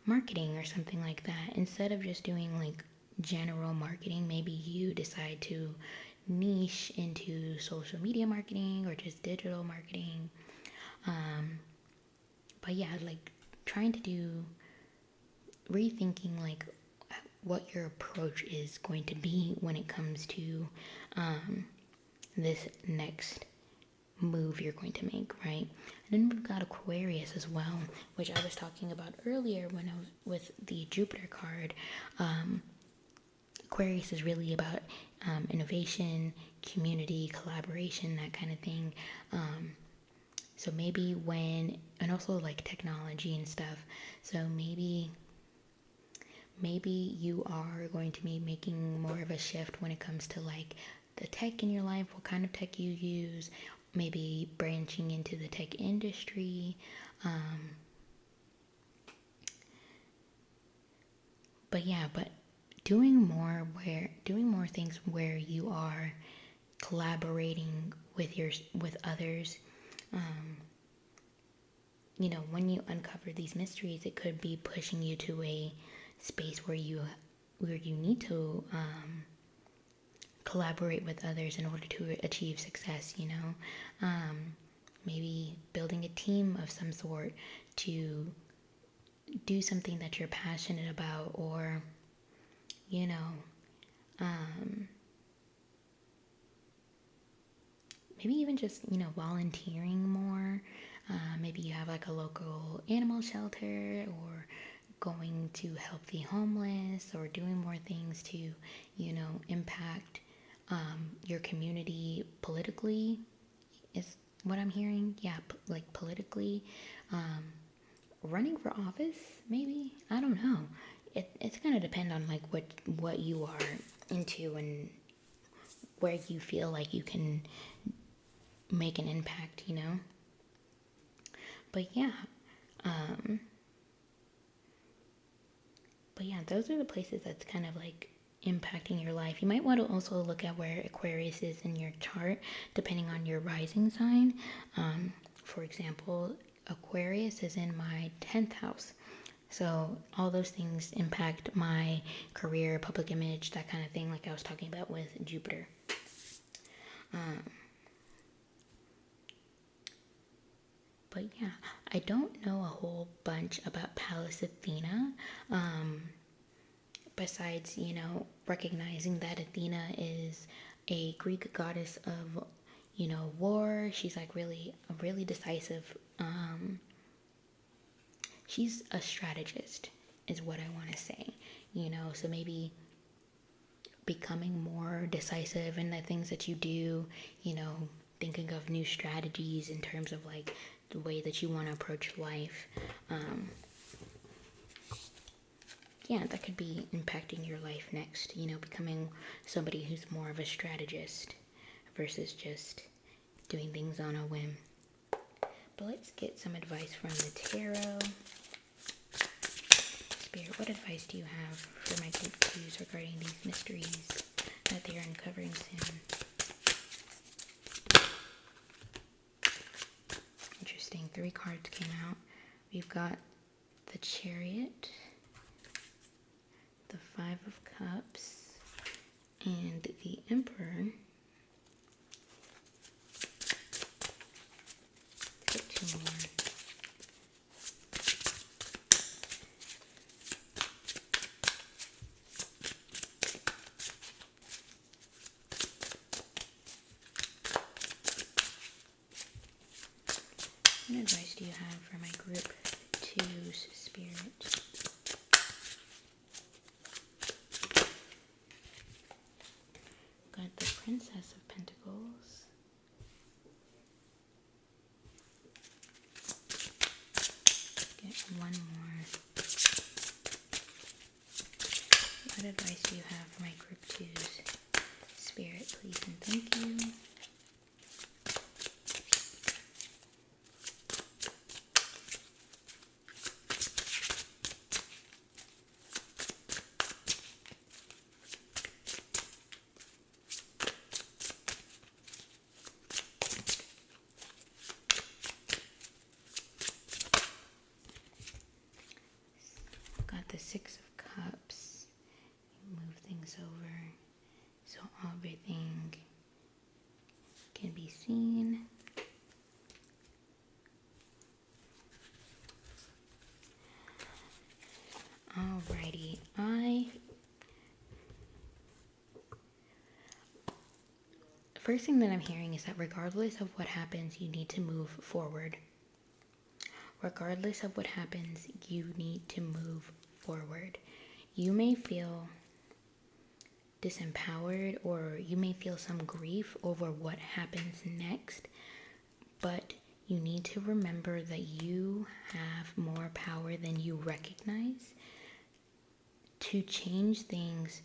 Speaker 1: marketing or something like that, instead of just doing like general marketing, maybe you decide to niche into social media marketing or just digital marketing. But yeah, like trying to do rethinking like what your approach is going to be when it comes to this next move you're going to make, right? And then we've got Aquarius as well, which I was talking about earlier when I was with the Jupiter card. Aquarius is really about innovation, community, collaboration, that kind of thing. So maybe and also like technology and stuff. So maybe you are going to be making more of a shift when it comes to like the tech in your life, what kind of tech you use, maybe branching into the tech industry. But doing more things where you are collaborating with others. When you uncover these mysteries, it could be pushing you to a space where you need to collaborate with others in order to achieve success. Maybe building a team of some sort to do something that you're passionate about, or maybe even just volunteering more. Maybe you have like a local animal shelter, or going to help the homeless, or doing more things to impact your community politically, is what I'm hearing. Yeah, like politically. Running for office, maybe, I don't know. It's gonna depend on like what you are into and where you feel like you can make an impact, But yeah, those are the places that's kind of like impacting your life. You might want to also look at where Aquarius is in your chart, depending on your rising sign. For example, Aquarius is in my 10th house. So all those things impact my career, public image, that kind of thing, like I was talking about with Jupiter. But yeah, I don't know a whole bunch about Pallas Athena, besides, recognizing that Athena is a Greek goddess of, war. She's like really decisive. She's a strategist, is what I want to say, so maybe becoming more decisive in the things that you do, thinking of new strategies in terms of like the way that you want to approach life. That could be impacting your life next, becoming somebody who's more of a strategist versus just doing things on a whim. But let's get some advice from the tarot. Spirit, what advice do you have for my group twos regarding these mysteries that they are uncovering soon? Interesting. 3 cards came out. We've got the Chariot, the Five of Cups and the Emperor. Get two more. What advice do you have for my group 2's spirit? Got the Princess of Pentacles. Let's get one more. What advice do you have for my group 2's spirit, please and thank you? Got the Six of Cups. Move things over so everything can be seen. Alrighty, first thing that I'm hearing is that regardless of what happens, you need to move forward. Regardless of what happens, you need to move forward. You may feel disempowered or you may feel some grief over what happens next, but you need to remember that you have more power than you recognize to change things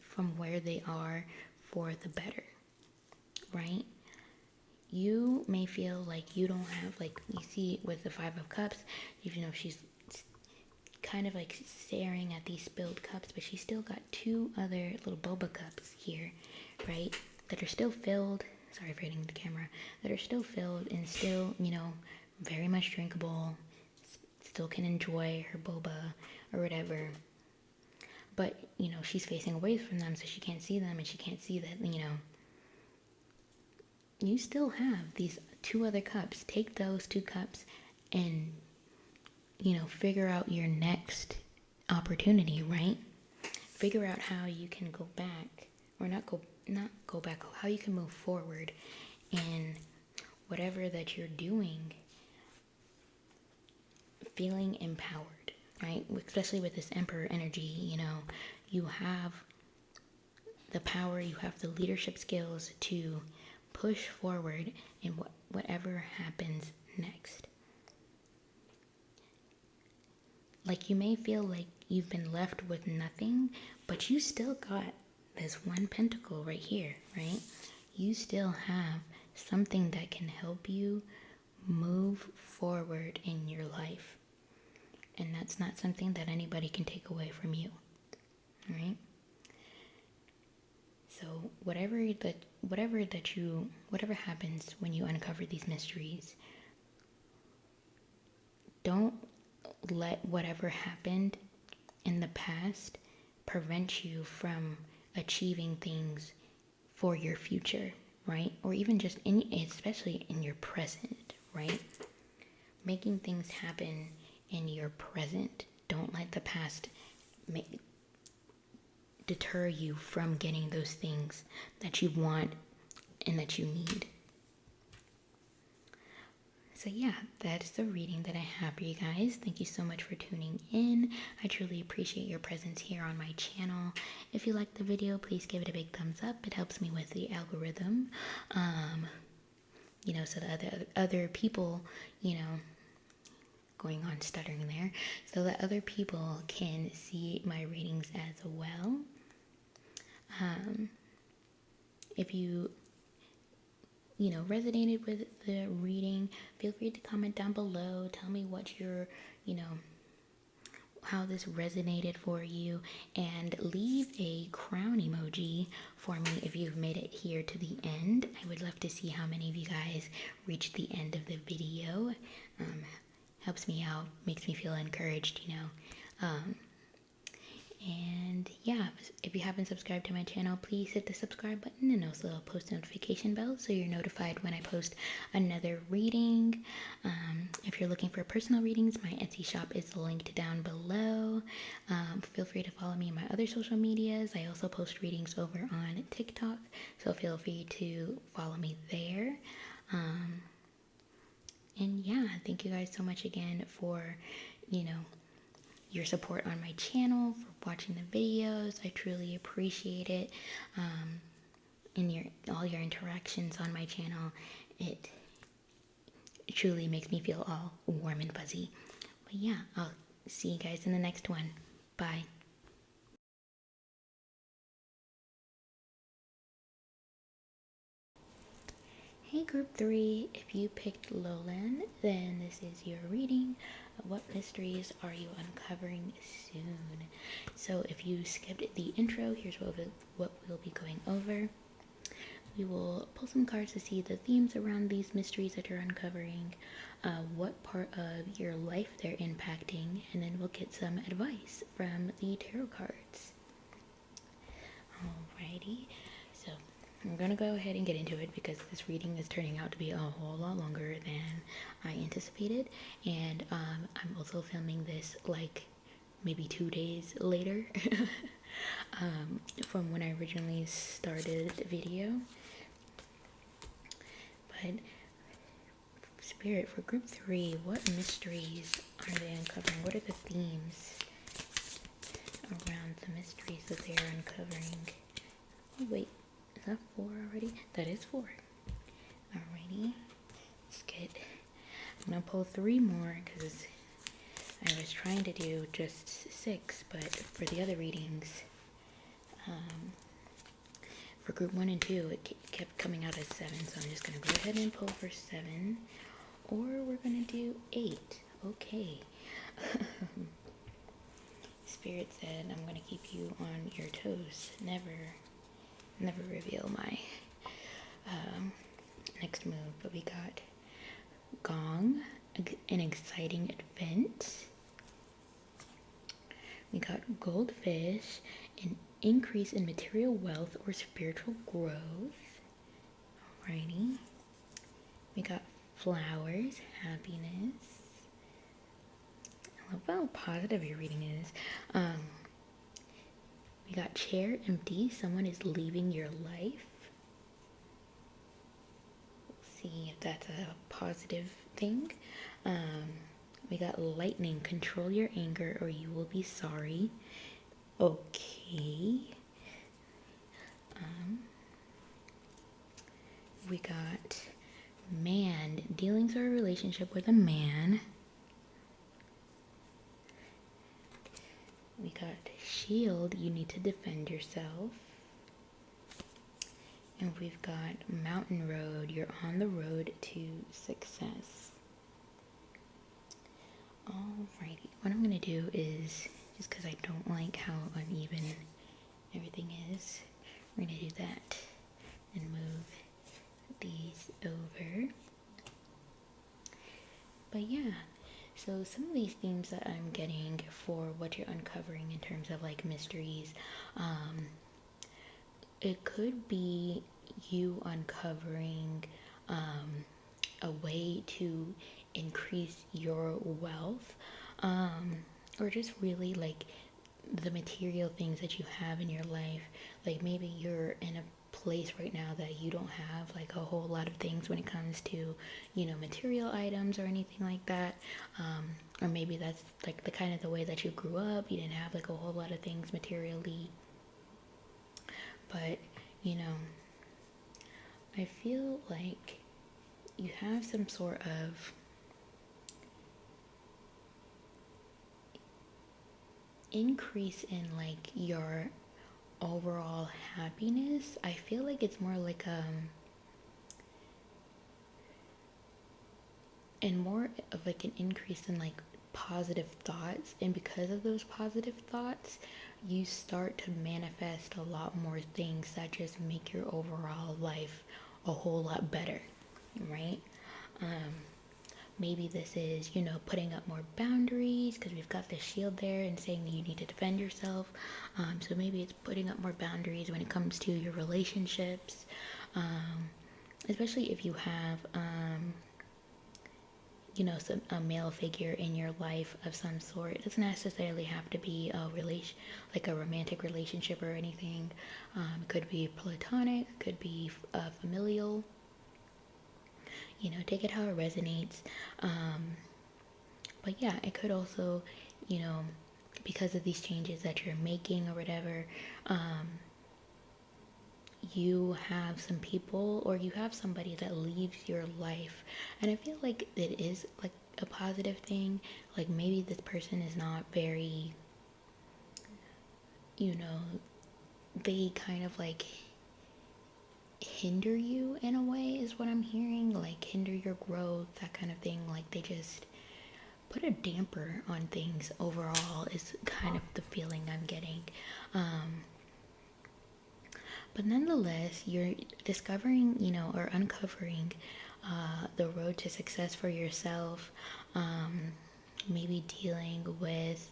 Speaker 1: from where they are for the better, right? You may feel like you don't have, like you see with the Five of Cups, even though she's kind of like staring at these spilled cups, but she's still got two other little boba cups here, right? That are still filled, sorry for hitting the camera, that are still filled and still, you know, very much drinkable, still can enjoy her boba or whatever. But, you know, she's facing away from them so she can't see them and she can't see that, you know, you still have these two other cups. Take those two cups and, you know, figure out your next opportunity, right? Figure out how you can go back, or not go back, how you can move forward in whatever that you're doing, feeling empowered, right? Especially with this Emperor energy, you know, you have the power, you have the leadership skills to push forward in whatever happens next. Like, you may feel like you've been left with nothing, but you still got this one pentacle right here, right? You still have something that can help you move forward in your life. And that's not something that anybody can take away from you, right? So whatever happens when you uncover these mysteries, don't let whatever happened in the past prevent you from achieving things for your future, right? Or even just especially in your present, right? Making things happen in your present. Don't let the past deter you from getting those things that you want and that you need. So yeah, that's the reading that I have for you guys. Thank you so much for tuning in. I truly appreciate your presence here on my channel. If you liked the video, please give it a big thumbs up. It helps me with the algorithm. You know, so that other people, you know, going on stuttering there, so that other people can see my readings as well. If you resonated with the reading, feel free to comment down below. Tell me what your, how this resonated for you, and leave a crown emoji for me if you've made it here to the end. I would love to see how many of you guys reached the end of the video. helps me out, makes me feel encouraged, you know. And yeah, if you haven't subscribed to my channel, please hit the subscribe button and also the post notification bell so you're notified when I post another reading. If you're looking for personal readings, my Etsy shop is linked down below. Feel free to follow me on my other social medias. I also post readings over on TikTok, so feel free to follow me there. And yeah, thank you guys so much again for, you know, your support on my channel, for watching the videos. I truly appreciate it. And all your interactions on my channel, it truly makes me feel all warm and fuzzy. But yeah, I'll see you guys in the next one. Bye. Hey group 3, if you picked Lowland, then this is your reading. What mysteries are you uncovering soon? So if you skipped the intro, here's what we'll be going over. We will pull some cards to see the themes around these mysteries that you're uncovering, what part of your life they're impacting, and then we'll get some advice from the tarot cards. Alrighty, so I'm gonna go ahead and get into it because this reading is turning out to be a whole lot longer than I anticipated, and I'm also filming this like maybe 2 days later from when I originally started the video. But Spirit, for group 3, what mysteries are they uncovering? What are the themes around the mysteries that they are uncovering? Oh wait, is that 4 already? That is 4. Alrighty, let's get, I'm gonna pull 3 more because I was trying to do just 6, but for the other readings, for group 1 and 2, it kept coming out as 7, so I'm just gonna go ahead and pull for 7, or we're gonna do 8. Okay. Spirit said, I'm gonna keep you on your toes. Never reveal my next move. But we got Gong, an exciting event. We got Goldfish, an increase in material wealth or spiritual growth. Alrighty. We got Flowers, happiness. I love how positive your reading is. We got Chair, empty. Someone is leaving your life. We'll see if that's a positive thing. We got Lightning, control your anger or you will be sorry. Okay. We got Man, dealings or a relationship with a man. We got Shield, you need to defend yourself. And we've got Mountain Road, you're on the road to success. Alrighty, what I'm gonna do is, just because I don't like how uneven everything is, we're gonna do that and move these over. But yeah, so some of these themes that I'm getting for what you're uncovering in terms of like mysteries, it could be you uncovering a way to increase your wealth, or just really like the material things that you have in your life. Like maybe you're in a place right now that you don't have like a whole lot of things when it comes to, you know, material items or anything like that, or maybe that's like the kind of the way that you grew up. You didn't have like a whole lot of things materially, but you know, I feel like you have some sort of increase in like your overall happiness. I feel like it's more like and more of like an increase in like positive thoughts, and because of those positive thoughts you start to manifest a lot more things that just make your overall life a whole lot better, right? maybe this is, you know, putting up more boundaries because we've got the shield there and saying that you need to defend yourself. So maybe it's putting up more boundaries when it comes to your relationships, especially if you have, you know, a male figure in your life of some sort. It doesn't necessarily have to be like a romantic relationship or anything. It could be platonic, could be familial. You know, take it how it resonates. But yeah, it could also, you know, because of these changes that you're making or whatever, you have some people or you have somebody that leaves your life. And I feel like it is like a positive thing. Like maybe this person is not very, you know, they kind of like hinder you in a way is what I'm hearing, like hinder your growth, that kind of thing. Like they just put a damper on things overall is kind of the feeling I'm getting. But nonetheless, you're discovering, you know, or uncovering the road to success for yourself. Maybe dealing with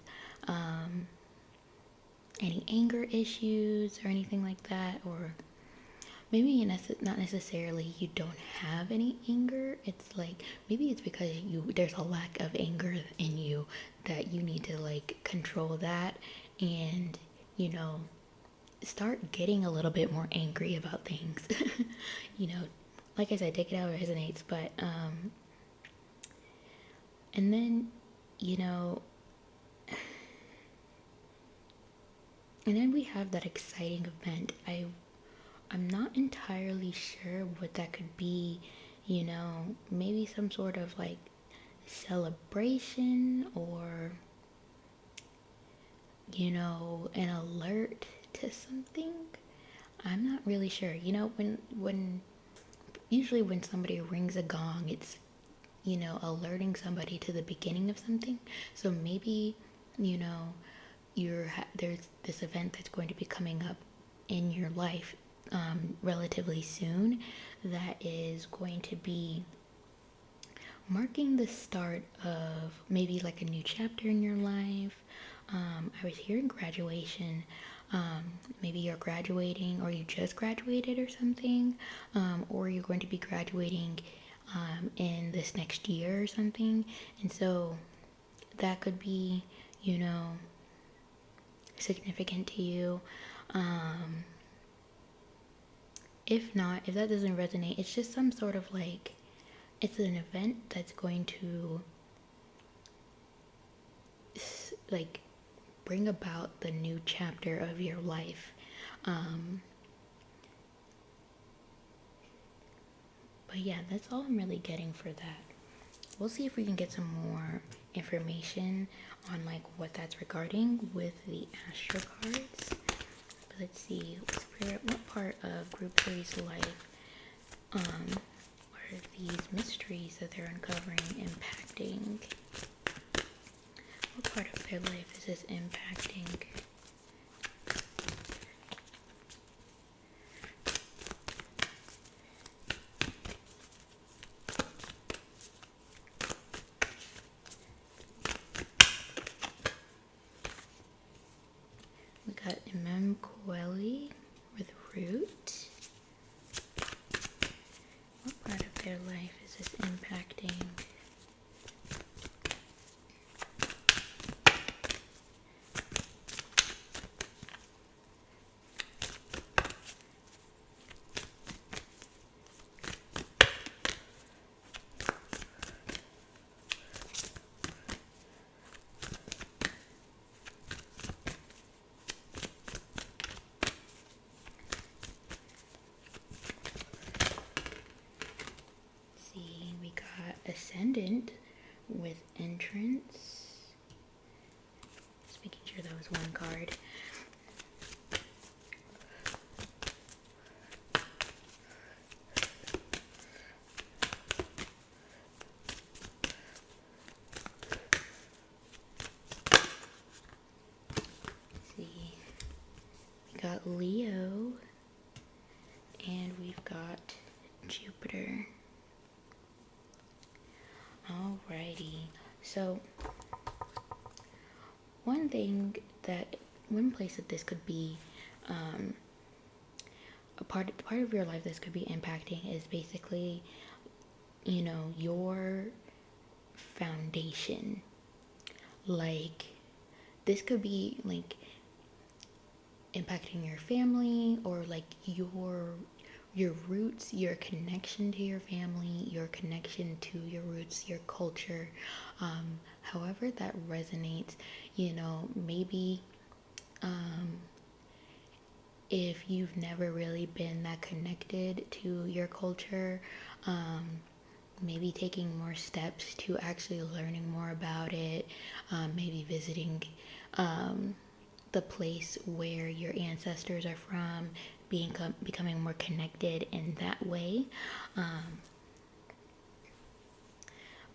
Speaker 1: any anger issues or anything like that, or maybe not necessarily you don't have any anger. It's like maybe it's because there's a lack of anger in you that you need to like control that and, you know, start getting a little bit more angry about things. You know, like I said, take it how it resonates. But and then, you know, and then we have that exciting event. I'm not entirely sure what that could be, you know, maybe some sort of like celebration or, you know, an alert to something. I'm not really sure. You know, when usually when somebody rings a gong, it's, you know, alerting somebody to the beginning of something. So maybe, you know, there's this event that's going to be coming up in your life relatively soon that is going to be marking the start of maybe like a new chapter in your life. I was hearing graduation. Maybe you're graduating or you just graduated or something, or you're going to be graduating in this next year or something. And so that could be, you know, significant to you. If not, if that doesn't resonate, it's just some sort of like, it's an event that's going to like bring about the new chapter of your life. But yeah, that's all I'm really getting for that. We'll see if we can get some more information on like what that's regarding with the astro cards. But let's see, Spirit, what part of Group 3's life are these mysteries that they're uncovering impacting? What part of their life is this impacting? We got Imemkweli with Root. What part of their life is this impacting? Ascendant with Entrance. Just making sure that was one card. Let's see. We got Leo and we've got Jupiter. All Alrighty. So one place that this could be a part of your life this could be impacting is basically, your foundation. Like, this could be like impacting your family, or like your roots, your connection to your family, your connection to your roots, your culture, however that resonates. Maybe if you've never really been that connected to your culture, maybe taking more steps to actually learning more about it, maybe visiting the place where your ancestors are from, becoming more connected in that way.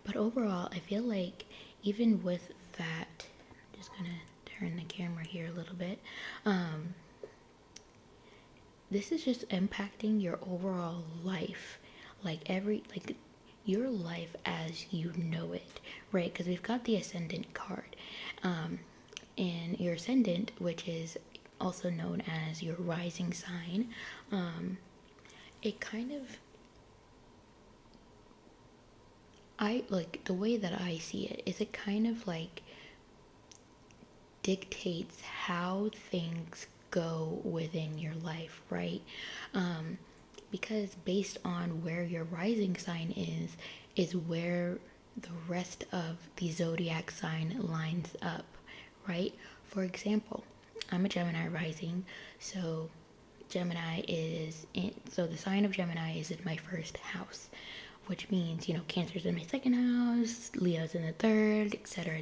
Speaker 1: But overall, I feel like even with that, I'm just gonna turn the camera here a little bit. This is just impacting your overall life, like your life as you know it, right? Because we've got the ascendant card, and your ascendant, which is also known as your rising sign, it kind of, I like the way that I see it is it kind of like dictates how things go within your life, right? Because based on where your rising sign is where the rest of the zodiac sign lines up, right? For example, I'm a Gemini rising, so so the sign of Gemini is in my first house, which means, Cancer's in my second house, Leo's in the third, etc.,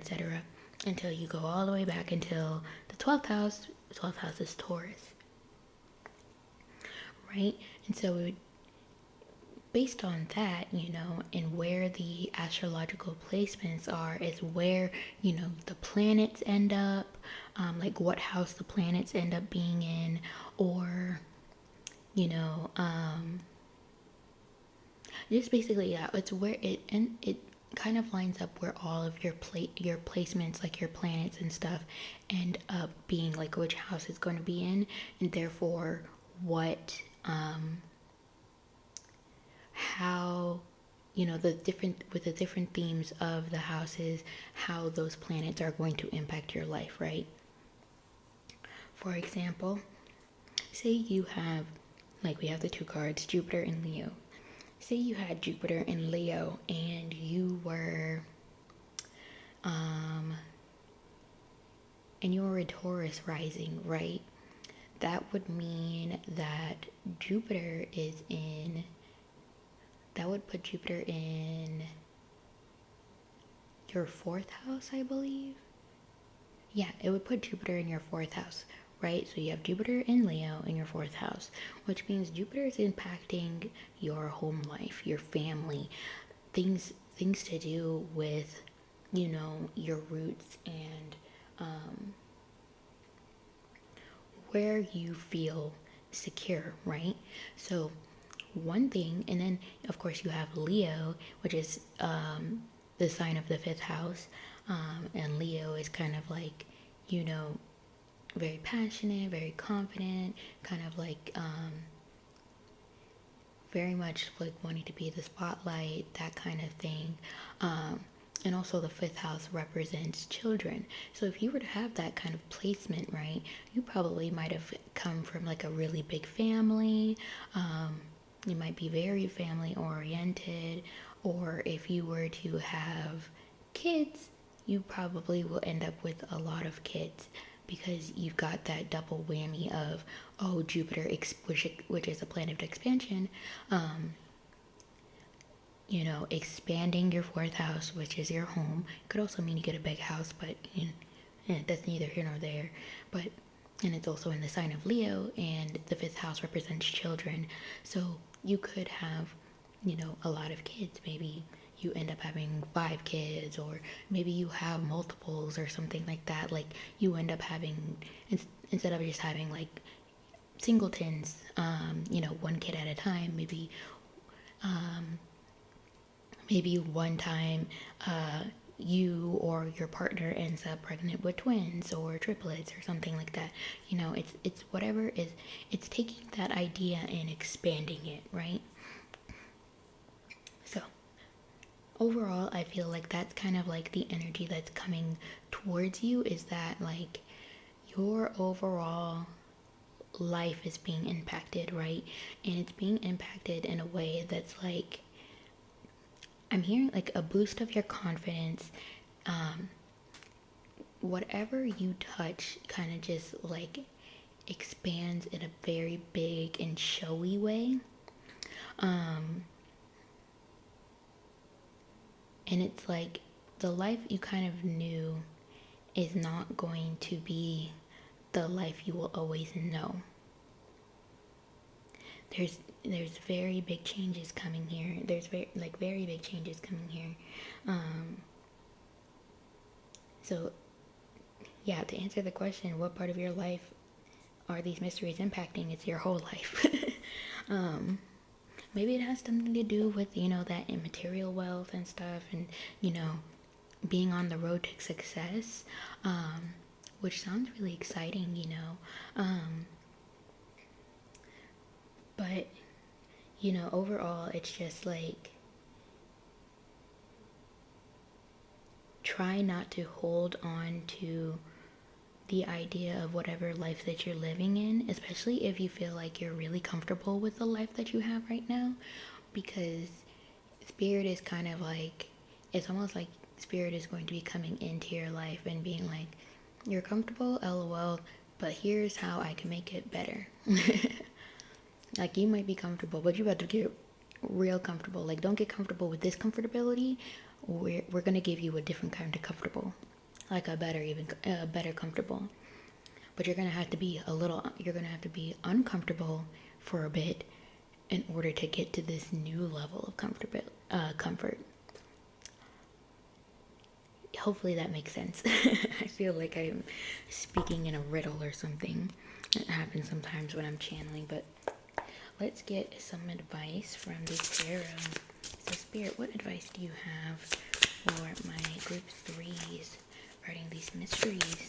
Speaker 1: until you go all the way back until the 12th house. The 12th house is Taurus, right? And so based on that, and where the astrological placements are is where, the planets end up, like what house the planets end up being in, or, just basically, yeah, it's where it kind of lines up where all of your placements, like your planets and stuff, end up being, like which house it's going to be in, and therefore what how the different themes of the houses, how those planets are going to impact your life, right? For example, say you have, like we have the two cards, Jupiter and Leo. Say you had Jupiter in Leo and you were a Taurus rising, right? That would mean that would put Jupiter in your fourth house, I believe. Yeah, it would put Jupiter in your fourth house, right? So you have Jupiter in Leo in your fourth house, which means Jupiter is impacting your home life, your family, things to do with, your roots and where you feel secure, right? So one thing, and then of course you have Leo, which is the sign of the fifth house, and Leo is kind of like, very passionate, very confident, kind of like very much like wanting to be the spotlight, that kind of thing. And also the fifth house represents children. So if you were to have that kind of placement, right, you probably might have come from like a really big family. You might be very family oriented, or if you were to have kids, you probably will end up with a lot of kids, because you've got that double whammy of, Jupiter, which is a planet of expansion, expanding your fourth house, which is your home. It could also mean you get a big house, but that's neither here nor there. And it's also in the sign of Leo, and the fifth house represents children. So you could have, a lot of kids. Maybe you end up having 5 kids, or maybe you have multiples or something like that. Like you end up having, instead of just having like singletons, one kid at a time, maybe maybe one time you or your partner ends up pregnant with twins or triplets or something like that. You know, it's whatever is, it's taking that idea and expanding it, right? So overall, I feel like that's kind of like the energy that's coming towards you, is that like your overall life is being impacted, right? And it's being impacted in a way that's like, I'm hearing like a boost of your confidence. Whatever you touch kind of just like expands in a very big and showy way. And it's like the life you kind of knew is not going to be the life you will always know. There's very big changes coming here. There's very big changes coming here. So yeah, to answer the question, what part of your life are these mysteries impacting? It's your whole life. Maybe it has something to do with, you know, that immaterial wealth and stuff, and, you know, being on the road to success, which sounds really exciting, you know. But, you know, overall, it's just like, try not to hold on to the idea of whatever life that you're living in, especially if you feel like you're really comfortable with the life that you have right now, because spirit is kind of like, it's almost like spirit is going to be coming into your life and being like, you're comfortable, lol, but here's how I can make it better. Like, you might be comfortable, but you're about to get real comfortable. Like, don't get comfortable with this comfortability. We're gonna give you a different kind of comfortable, like a better comfortable. But you're gonna have to be uncomfortable for a bit in order to get to this new level of comfort. Hopefully that makes sense. I feel like I'm speaking in a riddle or something. It happens sometimes when I'm channeling, but let's get some advice from the tarot. So Spirit, what advice do you have for my group 3s regarding these mysteries?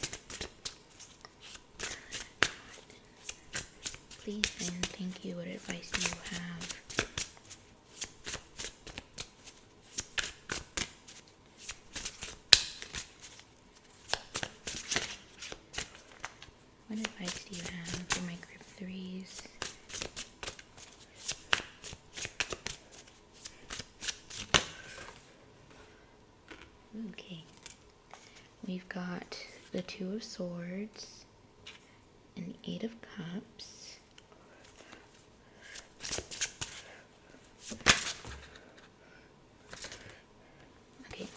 Speaker 1: Please and thank you. What advice do you have? What advice do you have for my group 3s? Okay. We've got the 2 of Swords and the 8 of Cups. Okay.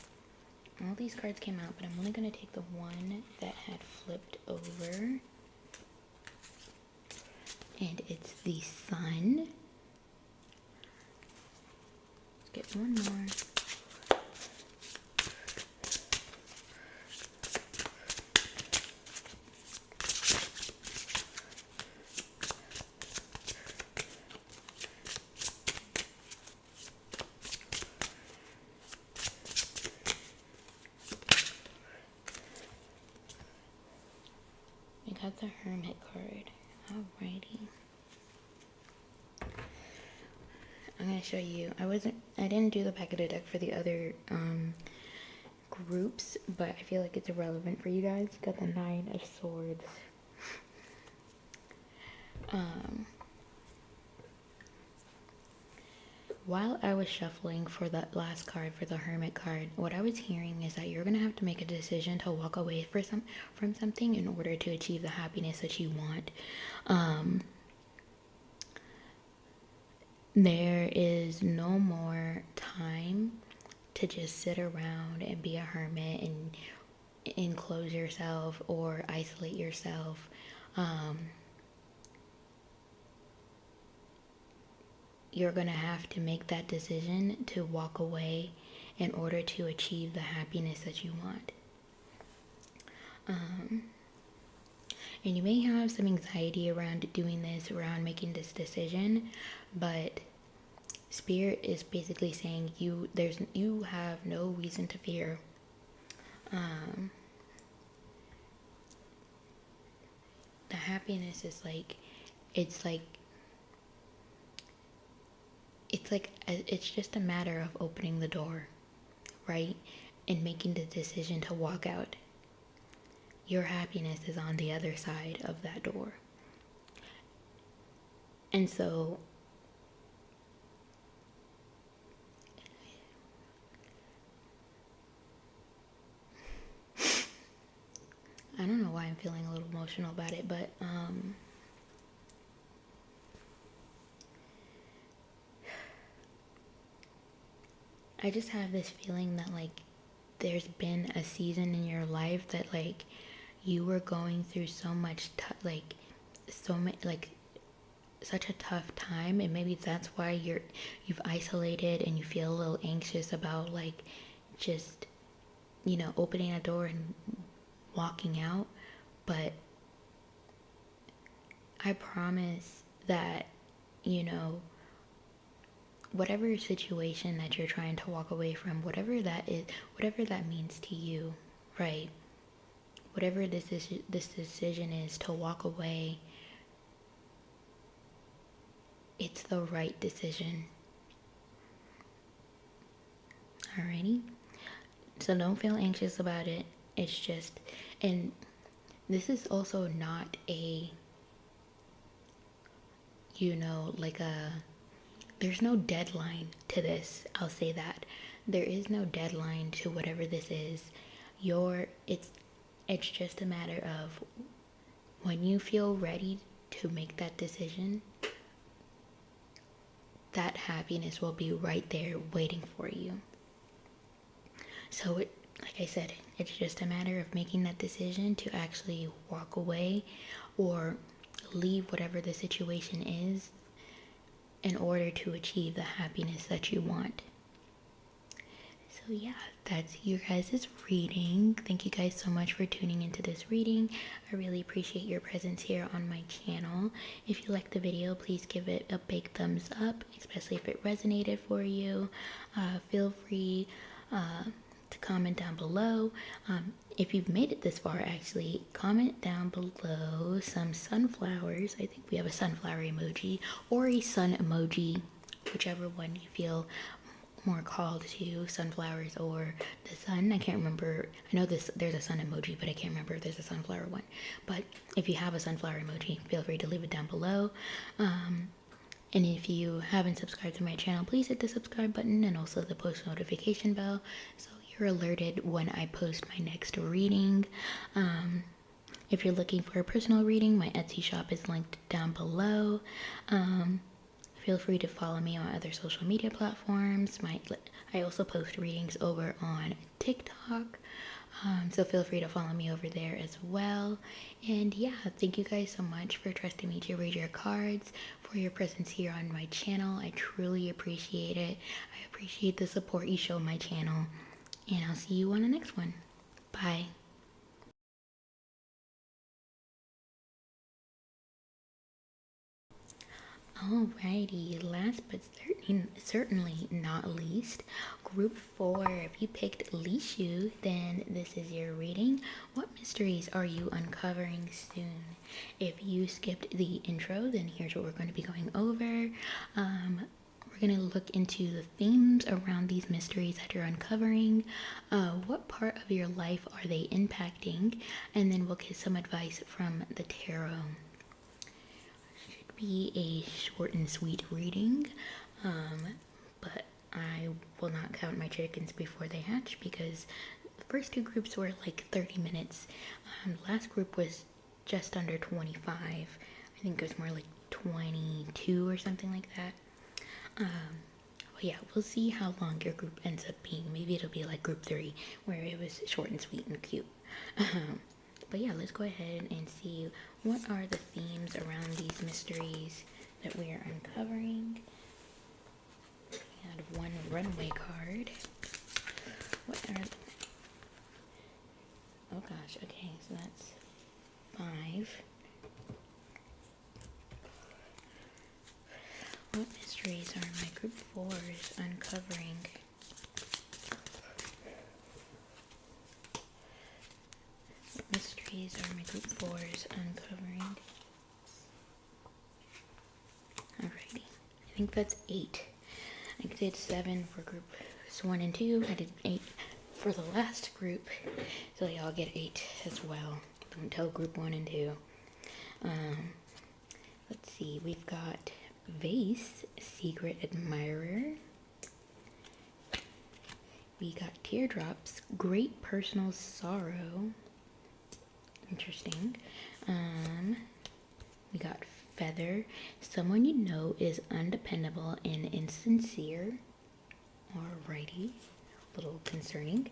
Speaker 1: All these cards came out, but I'm only going to take the one that had flipped over. And it's the Sun. Let's get one more. We got the Hermit card. Alrighty. I'm gonna show you. I didn't do the back of the deck for the other groups, but I feel like it's irrelevant for you guys. You got the 9 of Swords. While I was shuffling for that last card, for the Hermit card, what I was hearing is that you're gonna have to make a decision to walk away from something in order to achieve the happiness that you want. There is no more time to just sit around and be a hermit and enclose yourself or isolate yourself. You're gonna have to make that decision to walk away in order to achieve the happiness that you want. And you may have some anxiety around doing this, around making this decision, but Spirit is basically saying you have no reason to fear. The happiness is like, it's just a matter of opening the door, right? And making the decision to walk out. Your happiness is on the other side of that door. And so I don't know why I'm feeling a little emotional about it, but I just have this feeling that like there's been a season in your life that like you were going through so much such a tough time, and maybe that's why you've isolated and you feel a little anxious about like just, you know, opening a door and walking out. But I promise that, you know, whatever situation that you're trying to walk away from, whatever that is, whatever that means to you, right? Whatever this decision is to walk away, it's the right decision. Alrighty? So don't feel anxious about it. It's just, and this is also not a, you know, like there's no deadline to this. I'll say that. There is no deadline to whatever this is. It's just a matter of when you feel ready to make that decision, that happiness will be right there waiting for you. So like I said, it's just a matter of making that decision to actually walk away or leave whatever the situation is in order to achieve the happiness that you want. So yeah, that's your guys' reading. Thank you guys so much for tuning into this reading. I really appreciate your presence here on my channel. If you liked the video, please give it a big thumbs up, especially if it resonated for you. Feel free to comment down below. If you've made it this far, actually, comment down below some sunflowers. I think we have a sunflower emoji or a sun emoji, whichever one you feel more called to, sunflowers or the sun. I can't remember. I know there's a sun emoji, but I can't remember if there's a sunflower one. But if you have a sunflower emoji, feel free to leave it down below. And if you haven't subscribed to my channel, please hit the subscribe button and also the post notification bell so you're alerted when I post my next reading. If you're looking for a personal reading, my Etsy shop is linked down below. Feel free to follow me on other social media platforms. I also post readings over on TikTok. So feel free to follow me over there as well. And yeah, thank you guys so much for trusting me to read your cards, for your presence here on my channel. I truly appreciate it. I appreciate the support you show my channel. And I'll see you on the next one. Bye. Alrighty, last but certainly not least, group 4. If you picked Lishu, then this is your reading. What mysteries are you uncovering soon? If you skipped the intro, then here's what we're going to be going over. We're going to look into the themes around these mysteries that you're uncovering. What part of your life are they impacting? And then we'll get some advice from the tarot. Be a short and sweet reading, but I will not count my chickens before they hatch because the first two groups were like 30 minutes. The last group was just under 25. I think it was more like 22 or something like that. But yeah, we'll see how long your group ends up being. Maybe it'll be like group 3 where it was short and sweet and cute. But yeah, let's go ahead and see what are the themes around these mysteries that we are uncovering. We had one runaway card. What are oh gosh, okay, so that's 5. What mysteries are in my group 4? 4s uncovering. What mysteries are my group 4s uncovering? Alrighty. I think that's 8. I did 7 for groups 1 and 2. I did 8 for the last group. So y'all get 8 as well. Don't tell group 1 and 2. Let's see. We've got Vase, Secret Admirer. We got Teardrops, Great Personal Sorrow. Interesting. We got Feather, Someone you know is undependable and insincere. Alrighty. A little concerning.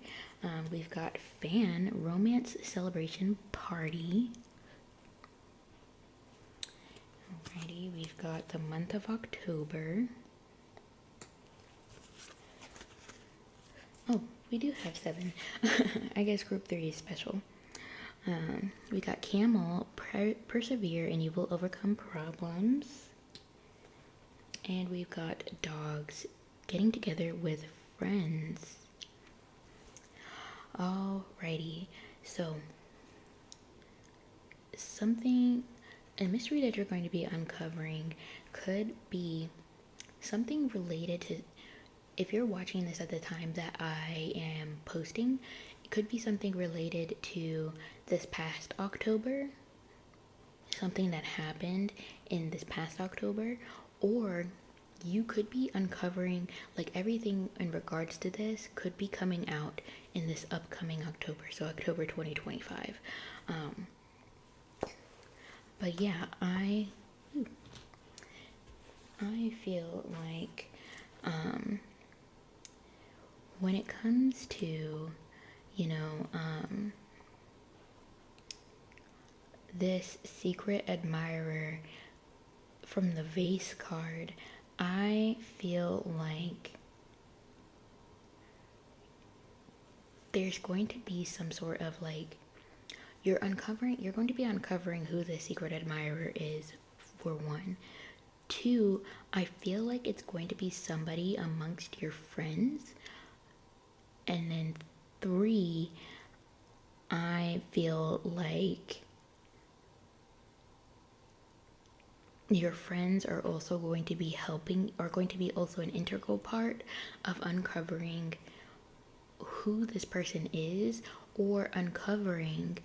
Speaker 1: We've got Fan, Romance Celebration Party. Alrighty, we've got the month of October. Oh, we do have 7. I guess group 3 is special. We got Camel, Persevere and you will overcome problems. And we've got Dogs, Getting Together with Friends. Alrighty, so a mystery that you're going to be uncovering could be something related to, if you're watching this at the time that I am posting, it could be something related to this past October, something that happened in this past October, or you could be uncovering, like, everything in regards to this could be coming out in this upcoming October, so October 2025. But yeah, I feel like when it comes to, this Secret Admirer from the Vase card, I feel like there's going to be some sort of, like, you're going to be uncovering who the Secret Admirer is, for 1. 2, I feel like it's going to be somebody amongst your friends. And then 3, I feel like your friends are also going to be also an integral part of uncovering who this person is, or uncovering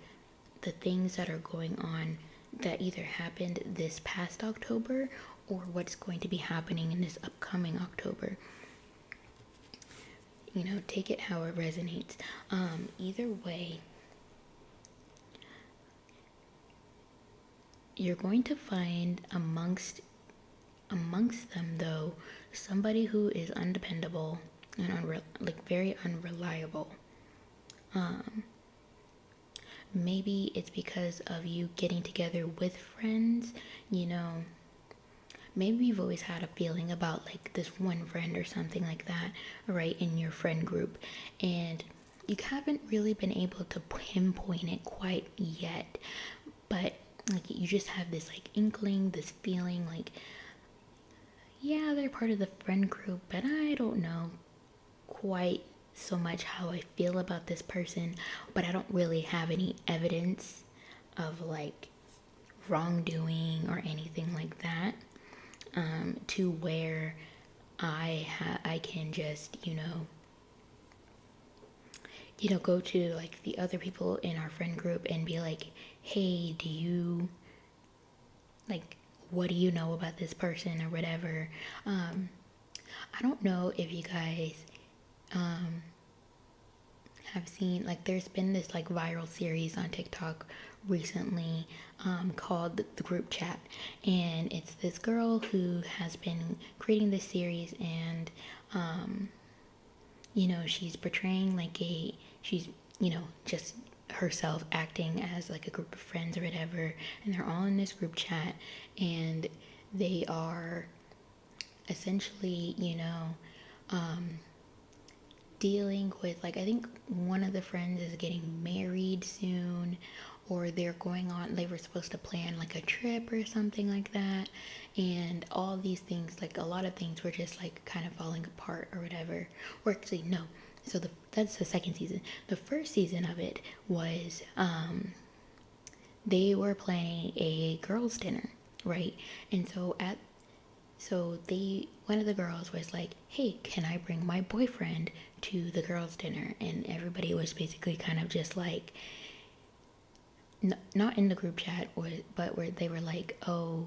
Speaker 1: the things that are going on that either happened this past October or what's going to be happening in this upcoming October. Take it how it resonates. Either way, you're going to find amongst them, though, somebody who is undependable and very unreliable. Maybe it's because of you getting together with friends, maybe you've always had a feeling about, like, this one friend or something like that, right, in your friend group, and you haven't really been able to pinpoint it quite yet, but, like, you just have this, like, inkling, this feeling, like, yeah, they're part of the friend group, but I don't know quite so much how I feel about this person, but I don't really have any evidence of, like, wrongdoing or anything like that, to where I can just go to, like, the other people in our friend group and be like, hey, what do you know about this person or whatever. I don't know if you guys have seen, like, there's been this, like, viral series on TikTok recently called the Group Chat, and it's this girl who has been creating this series, and she's portraying, like, she's just herself acting as, like, a group of friends or whatever, and they're all in this group chat, and they are essentially dealing with, like, I think one of the friends is getting married soon, or they were supposed to plan like a trip or something like that, and all these things, like a lot of things were just like kind of falling apart or whatever. Or actually no, so that's the second season. The first season of it was they were planning a girls' dinner, right? And one of the girls was like, hey, can I bring my boyfriend to the girls' dinner? And everybody was basically kind of just like, not in the group chat, but where they were like, oh,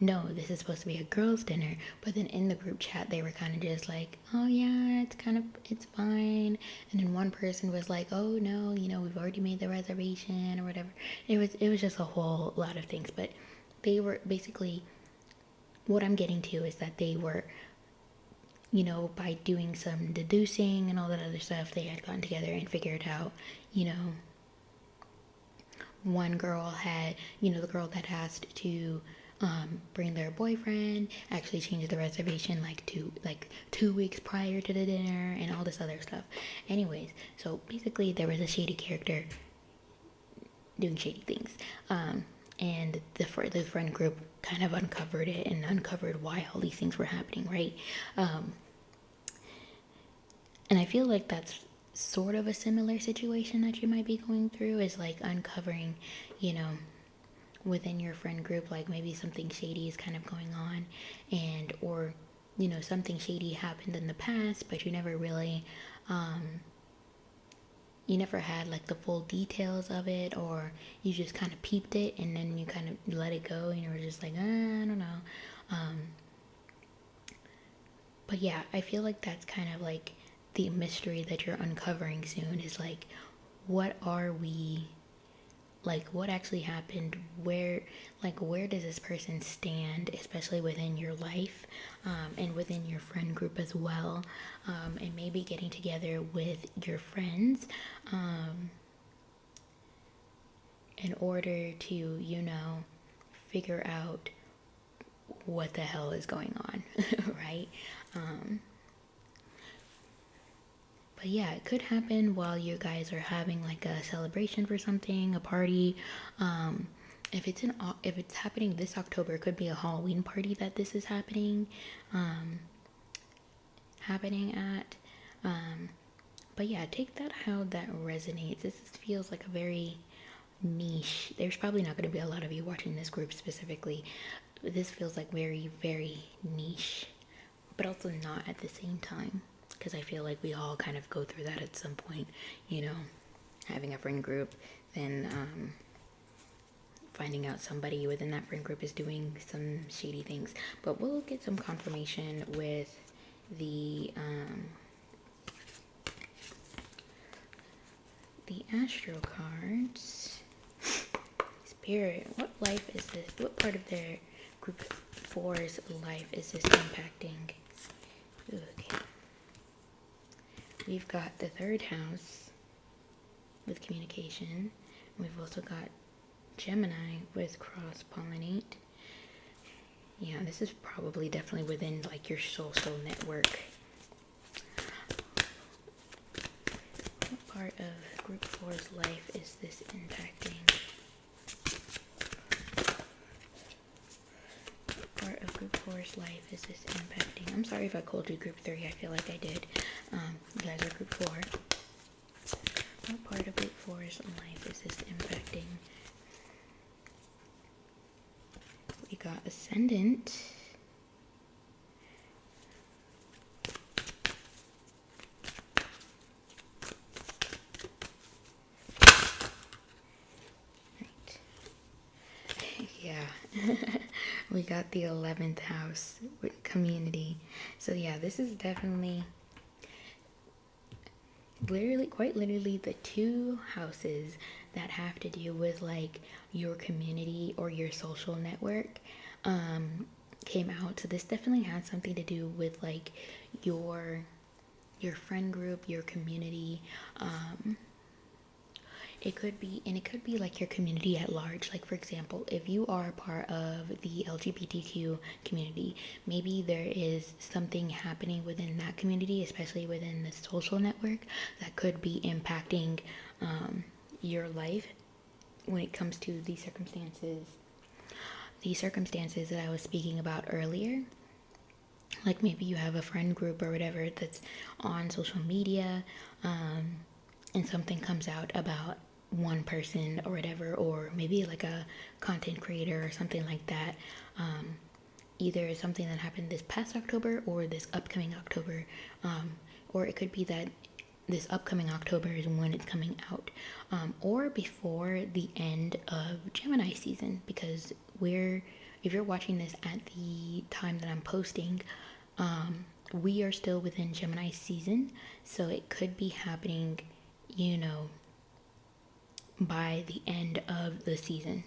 Speaker 1: no, this is supposed to be a girls' dinner. But then in the group chat, they were kind of just like, oh yeah, it's fine. And then one person was like, oh no, we've already made the reservation or whatever. It was just a whole lot of things. But they were basically, what I'm getting to is that they were, by doing some deducing and all that other stuff, they had gotten together and figured out, one girl had, the girl that asked to bring their boyfriend actually changed the reservation like 2 weeks prior to the dinner and all this other stuff. Anyways, so basically there was a shady character doing shady things, and the friend group kind of uncovered it and uncovered why all these things were happening, right? And I feel like that's sort of a similar situation that you might be going through, is like uncovering, within your friend group, like maybe something shady is kind of going on, or something shady happened in the past, but you never really you never had like the full details of it, or you just kind of peeped it and then you kind of let it go and you were just like, I don't know. But yeah, I feel like that's kind of like the mystery that you're uncovering soon, is like, what actually happened, where does this person stand, especially within your life, and within your friend group as well, and maybe getting together with your friends in order to figure out what the hell is going on. Right? But yeah, it could happen while you guys are having like a celebration for something, a party. If it's happening this October, it could be a Halloween party that this is happening at. But yeah, take that how that resonates. This feels like a very niche. There's probably not going to be a lot of you watching this group specifically. This feels like very, very niche, but also not at the same time. Because I feel like we all kind of go through that at some point, having a friend group, then finding out somebody within that friend group is doing some shady things. But we'll get some confirmation with the astro cards. Spirit, what life is this? What part of their group 4's life is this impacting? Okay. We've got the third house with communication. We've also got Gemini with cross-pollinate. Yeah, this is probably definitely within like your social network. What part of group 4's life is this impacting? What part of group 4's life is this impacting? I'm sorry if I called you group 3. I feel like I did. You guys are group 4. What part of group 4's life is this impacting? We got ascendant. Right. Yeah. We got the 11th house with community. So yeah, this is definitely quite literally the two houses that have to do with like your community or your social network came out. So this definitely has something to do with like your friend group, your community. It could be like your community at large. Like for example, if you are part of the LGBTQ community, maybe there is something happening within that community, especially within the social network, that could be impacting your life when it comes to these circumstances that I was speaking about earlier. Like maybe you have a friend group or whatever that's on social media, and something comes out about one person or whatever, or maybe like a content creator or something like that. Either something that happened this past October or this upcoming October, or it could be that this upcoming October is when it's coming out, or before the end of Gemini season, because if you're watching this at the time that I'm posting, we are still within Gemini season, so it could be happening, by the end of the season,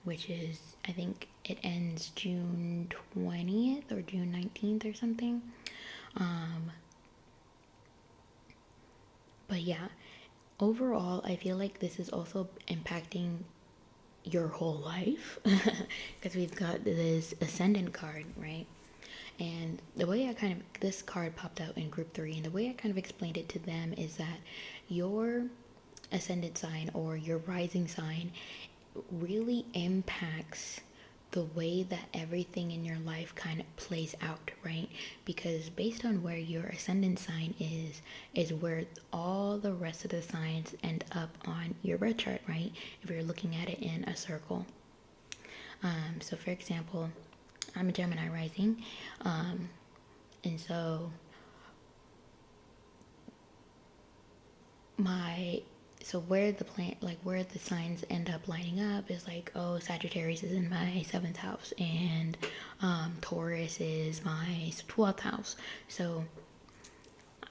Speaker 1: which is, I think it ends June 20th or June 19th or something. But yeah, overall, I feel like this is also impacting your whole life, because we've got this ascendant card, right? And the way this card popped out in group 3, and the way I kind of explained it to them is that your ascendant sign or your rising sign really impacts the way that everything in your life kind of plays out, right? Because based on where your ascendant sign is where all the rest of the signs end up on your birth chart, right? If you're looking at it in a circle. So for example, I'm a Gemini rising, and so where the signs end up lining up is like, oh, Sagittarius is in my 7th house, and Taurus is my 12th house. So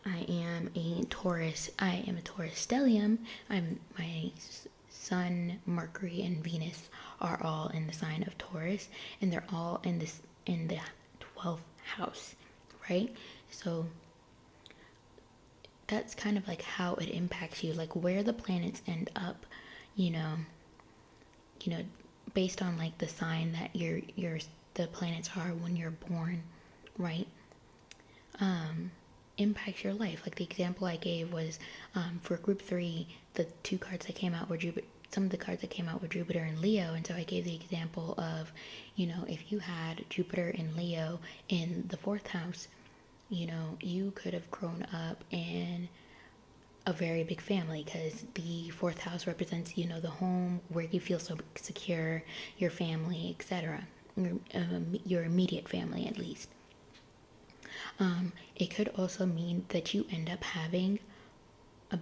Speaker 1: I am a Taurus stellium. My Sun, Mercury, and Venus are all in the sign of Taurus, and they're all in the 12th house, right? So that's kind of like how it impacts you, like where the planets end up, based on like the sign that the planets are when you're born, right? Impacts your life. Like the example I gave was, for group 3, the two cards that came out were Jupiter. Some of the cards that came out were Jupiter and Leo, and so I gave the example of, if you had Jupiter and Leo in the 4th house, you could have grown up in a very big family, because the 4th house represents, the home where you feel so secure, your family, etc., your immediate family at least. It could also mean that you end up having a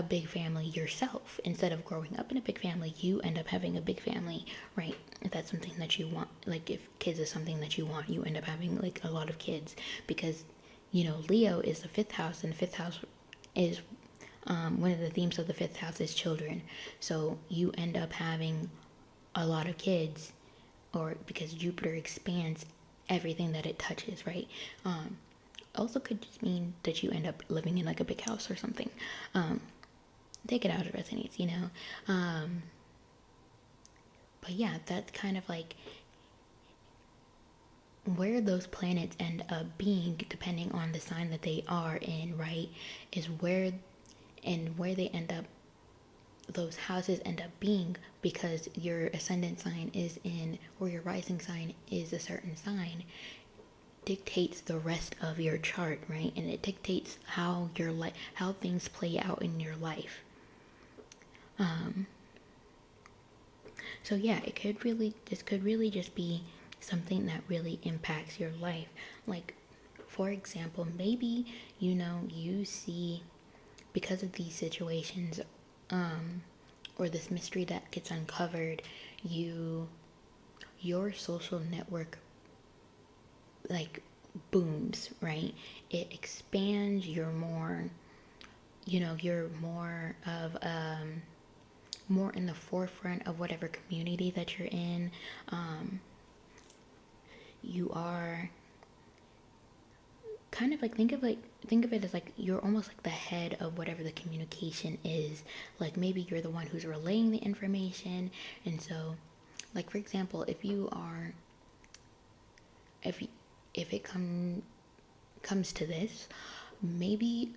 Speaker 1: big family yourself. Instead of growing up in a big family, you end up having a big family, right? If that's something that you want, like if kids is something that you want, you end up having like a lot of kids, because Leo is the 5th house, and the 5th house is one of the themes of the 5th house is children. So you end up having a lot of kids, or because Jupiter expands everything that it touches, right? Also could just mean that you end up living in like a big house or something. Take it out if it resonates, but yeah, that's kind of like where those planets end up being, depending on the sign that they are in, right, is where they end up, those houses end up being, because your ascendant sign is in, or your rising sign is a certain sign, dictates the rest of your chart, right? And it dictates how how things play out in your life. So yeah, this could really just be something that really impacts your life. Like, for example, maybe, you see, because of these situations, or this mystery that gets uncovered, your social network like booms, right? It expands. You're more of more in the forefront of whatever community that you're in. You are kind of like, think of it as like you're almost like the head of whatever the communication is. Like maybe you're the one who's relaying the information, and so, like for example, if it comes to this, maybe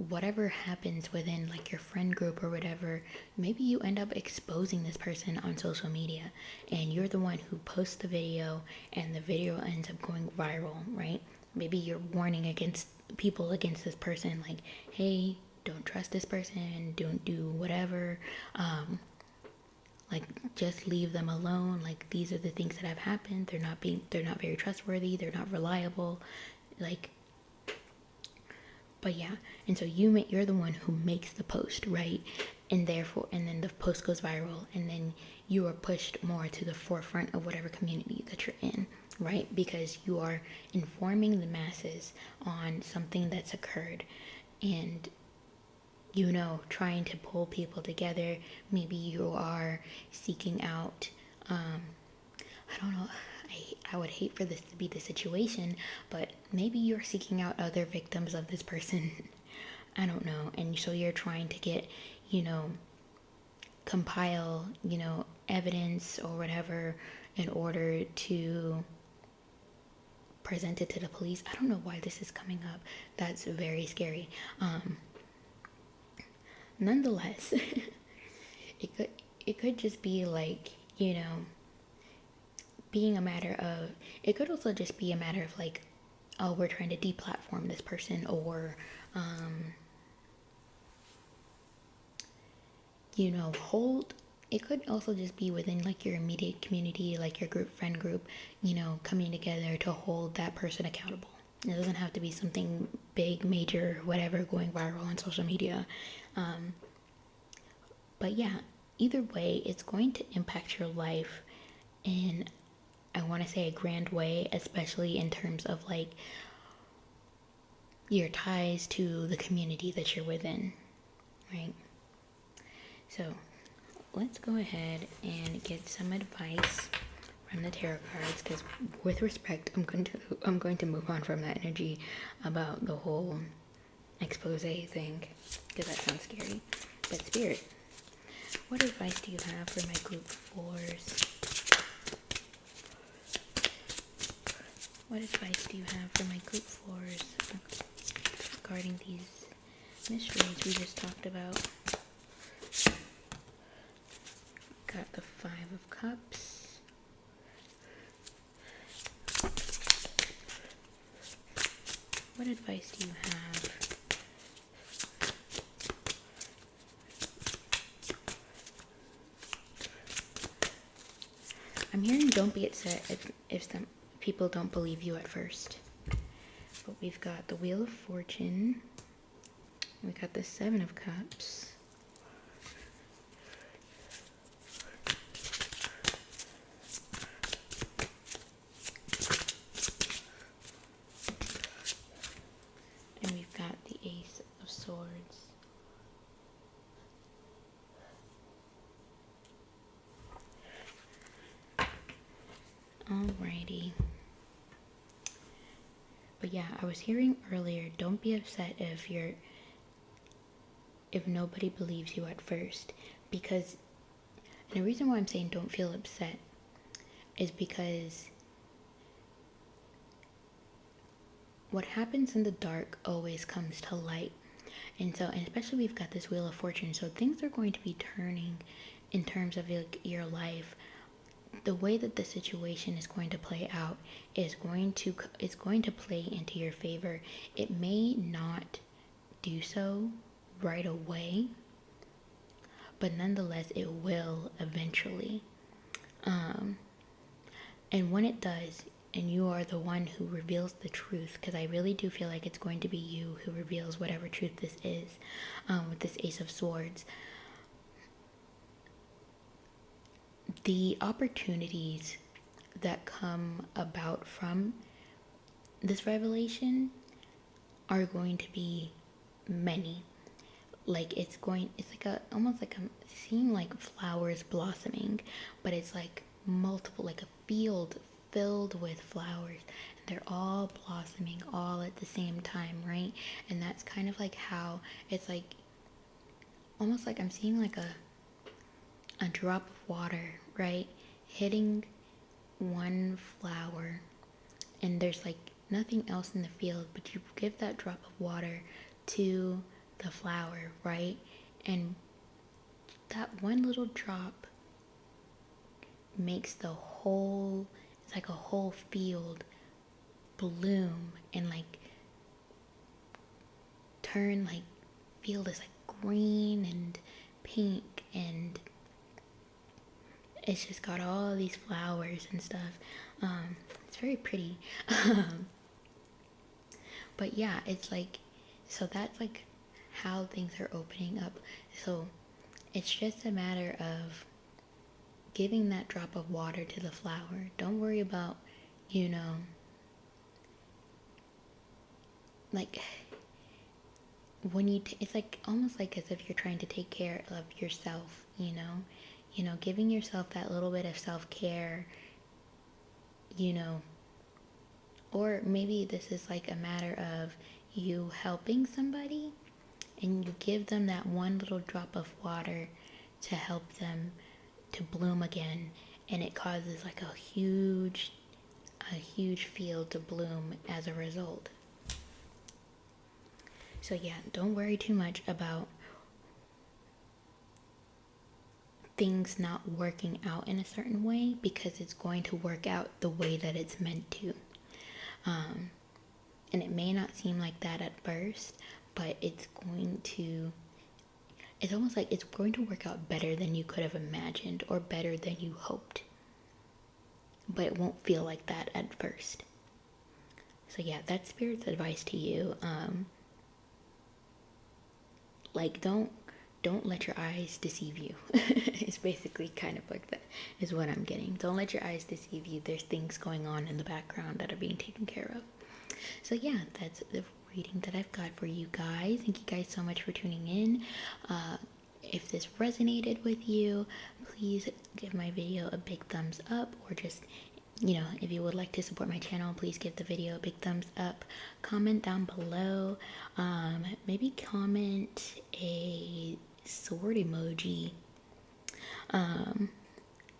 Speaker 1: whatever happens within like your friend group or whatever, maybe you end up exposing this person on social media, and you're the one who posts the video, and the video ends up going viral, right? Maybe you're warning against people against this person, like, hey, don't trust this person, don't do whatever, like, just leave them alone, like, these are the things that have happened, they're not very trustworthy, they're not reliable, like. But yeah, and so you're the one who makes the post, right? And therefore, and then the post goes viral, and then you are pushed more to the forefront of whatever community that you're in, right? Because you are informing the masses on something that's occurred, and trying to pull people together. Maybe you are seeking out, I don't know, I would hate for this to be the situation, but maybe you're seeking out other victims of this person. I don't know. And so you're trying to get, compile, evidence or whatever in order to present it to the police. I don't know why this is coming up. That's very scary. Nonetheless, it could just be like, being a matter of, it could also just be a matter of like, oh, we're trying to deplatform this person, or hold. It could also just be within like your immediate community, like your friend group, coming together to hold that person accountable. It doesn't have to be something big, major, whatever, going viral on social media. But yeah, either way, it's going to impact your life in, I want to say, a grand way, especially in terms of like your ties to the community that you're within, right? So let's go ahead and get some advice from the tarot cards, because with respect, I'm going to move on from that energy about the whole expose thing, because that sounds scary. But Spirit, what advice do you have for my group fours? What advice do you have for my group fours regarding these mysteries we just talked about? Got the 5 of Cups. What advice do you have? I'm hearing don't be upset if some people don't believe you at first. But we've got the Wheel of Fortune. We got the 7 of Cups. And we've got the Ace of Swords. Alrighty. But yeah, I was hearing earlier, don't be upset if nobody believes you at first, because, and the reason why I'm saying don't feel upset is because what happens in the dark always comes to light. And so, and especially we've got this Wheel of Fortune, so things are going to be turning in terms of your life. The way that the situation is going to play out is going to play into your favor. It may not do so right away, but nonetheless it will eventually. And when it does, and you are the one who reveals the truth, because I really do feel like it's going to be you who reveals whatever truth this is, with this Ace of Swords. The opportunities that come about from this revelation are going to be many. Like it's like almost like I'm seeing like flowers blossoming, but it's like multiple, like a field filled with flowers, and they're all blossoming all at the same time, right? And that's kind of like how it's like, almost like I'm seeing like a drop of water, right, hitting one flower, and there's like nothing else in the field, but you give that drop of water to the flower, right? And that one little drop makes the whole, it's like a whole field bloom and like turn, like field is like green and pink, and it's just got all these flowers and stuff. It's very pretty. But yeah, it's like, so that's like how things are opening up. So it's just a matter of giving that drop of water to the flower. Don't worry about, you know, like when you it's like almost like as if you're trying to take care of yourself, you know, giving yourself that little bit of self-care, you know. Or maybe this is like a matter of you helping somebody and you give them that one little drop of water to help them to bloom again, and it causes like a huge field to bloom as a result. So yeah, don't worry too much about things not working out in a certain way, because it's going to work out the way that it's meant to. And it may not seem like that at first, but it's almost like it's going to work out better than you could have imagined or better than you hoped. But it won't feel like that at first. So yeah, that's Spirit's advice to you. Like don't let your eyes deceive you. It's basically kind of like that is what I'm getting. Don't let your eyes deceive you. There's things going on in the background that are being taken care of. So yeah, that's the reading that I've got for you guys. Thank you guys so much for tuning in. If this resonated with you, please give my video a big thumbs up, or just, you know, if you would like to support my channel, please give the video a big thumbs up. Comment down below. Maybe comment a sword emoji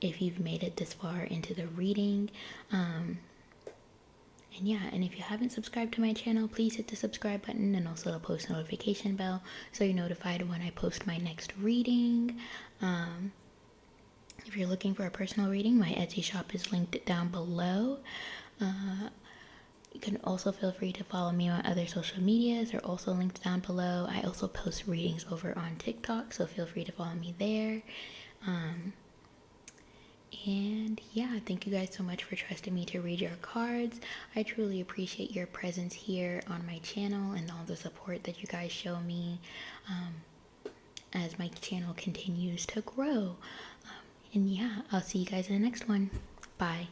Speaker 1: if you've made it this far into the reading. And yeah, and if you haven't subscribed to my channel, please hit the subscribe button and also the post notification bell so you're notified when I post my next reading. If you're looking for a personal reading, my Etsy shop is linked down below. You can also feel free to follow me on other social medias. They're also linked down below. I also post readings over on TikTok, so feel free to follow me there. And yeah, thank you guys so much for trusting me to read your cards. I truly appreciate your presence here on my channel and all the support that you guys show me as my channel continues to grow. And yeah, I'll see you guys in the next one. Bye.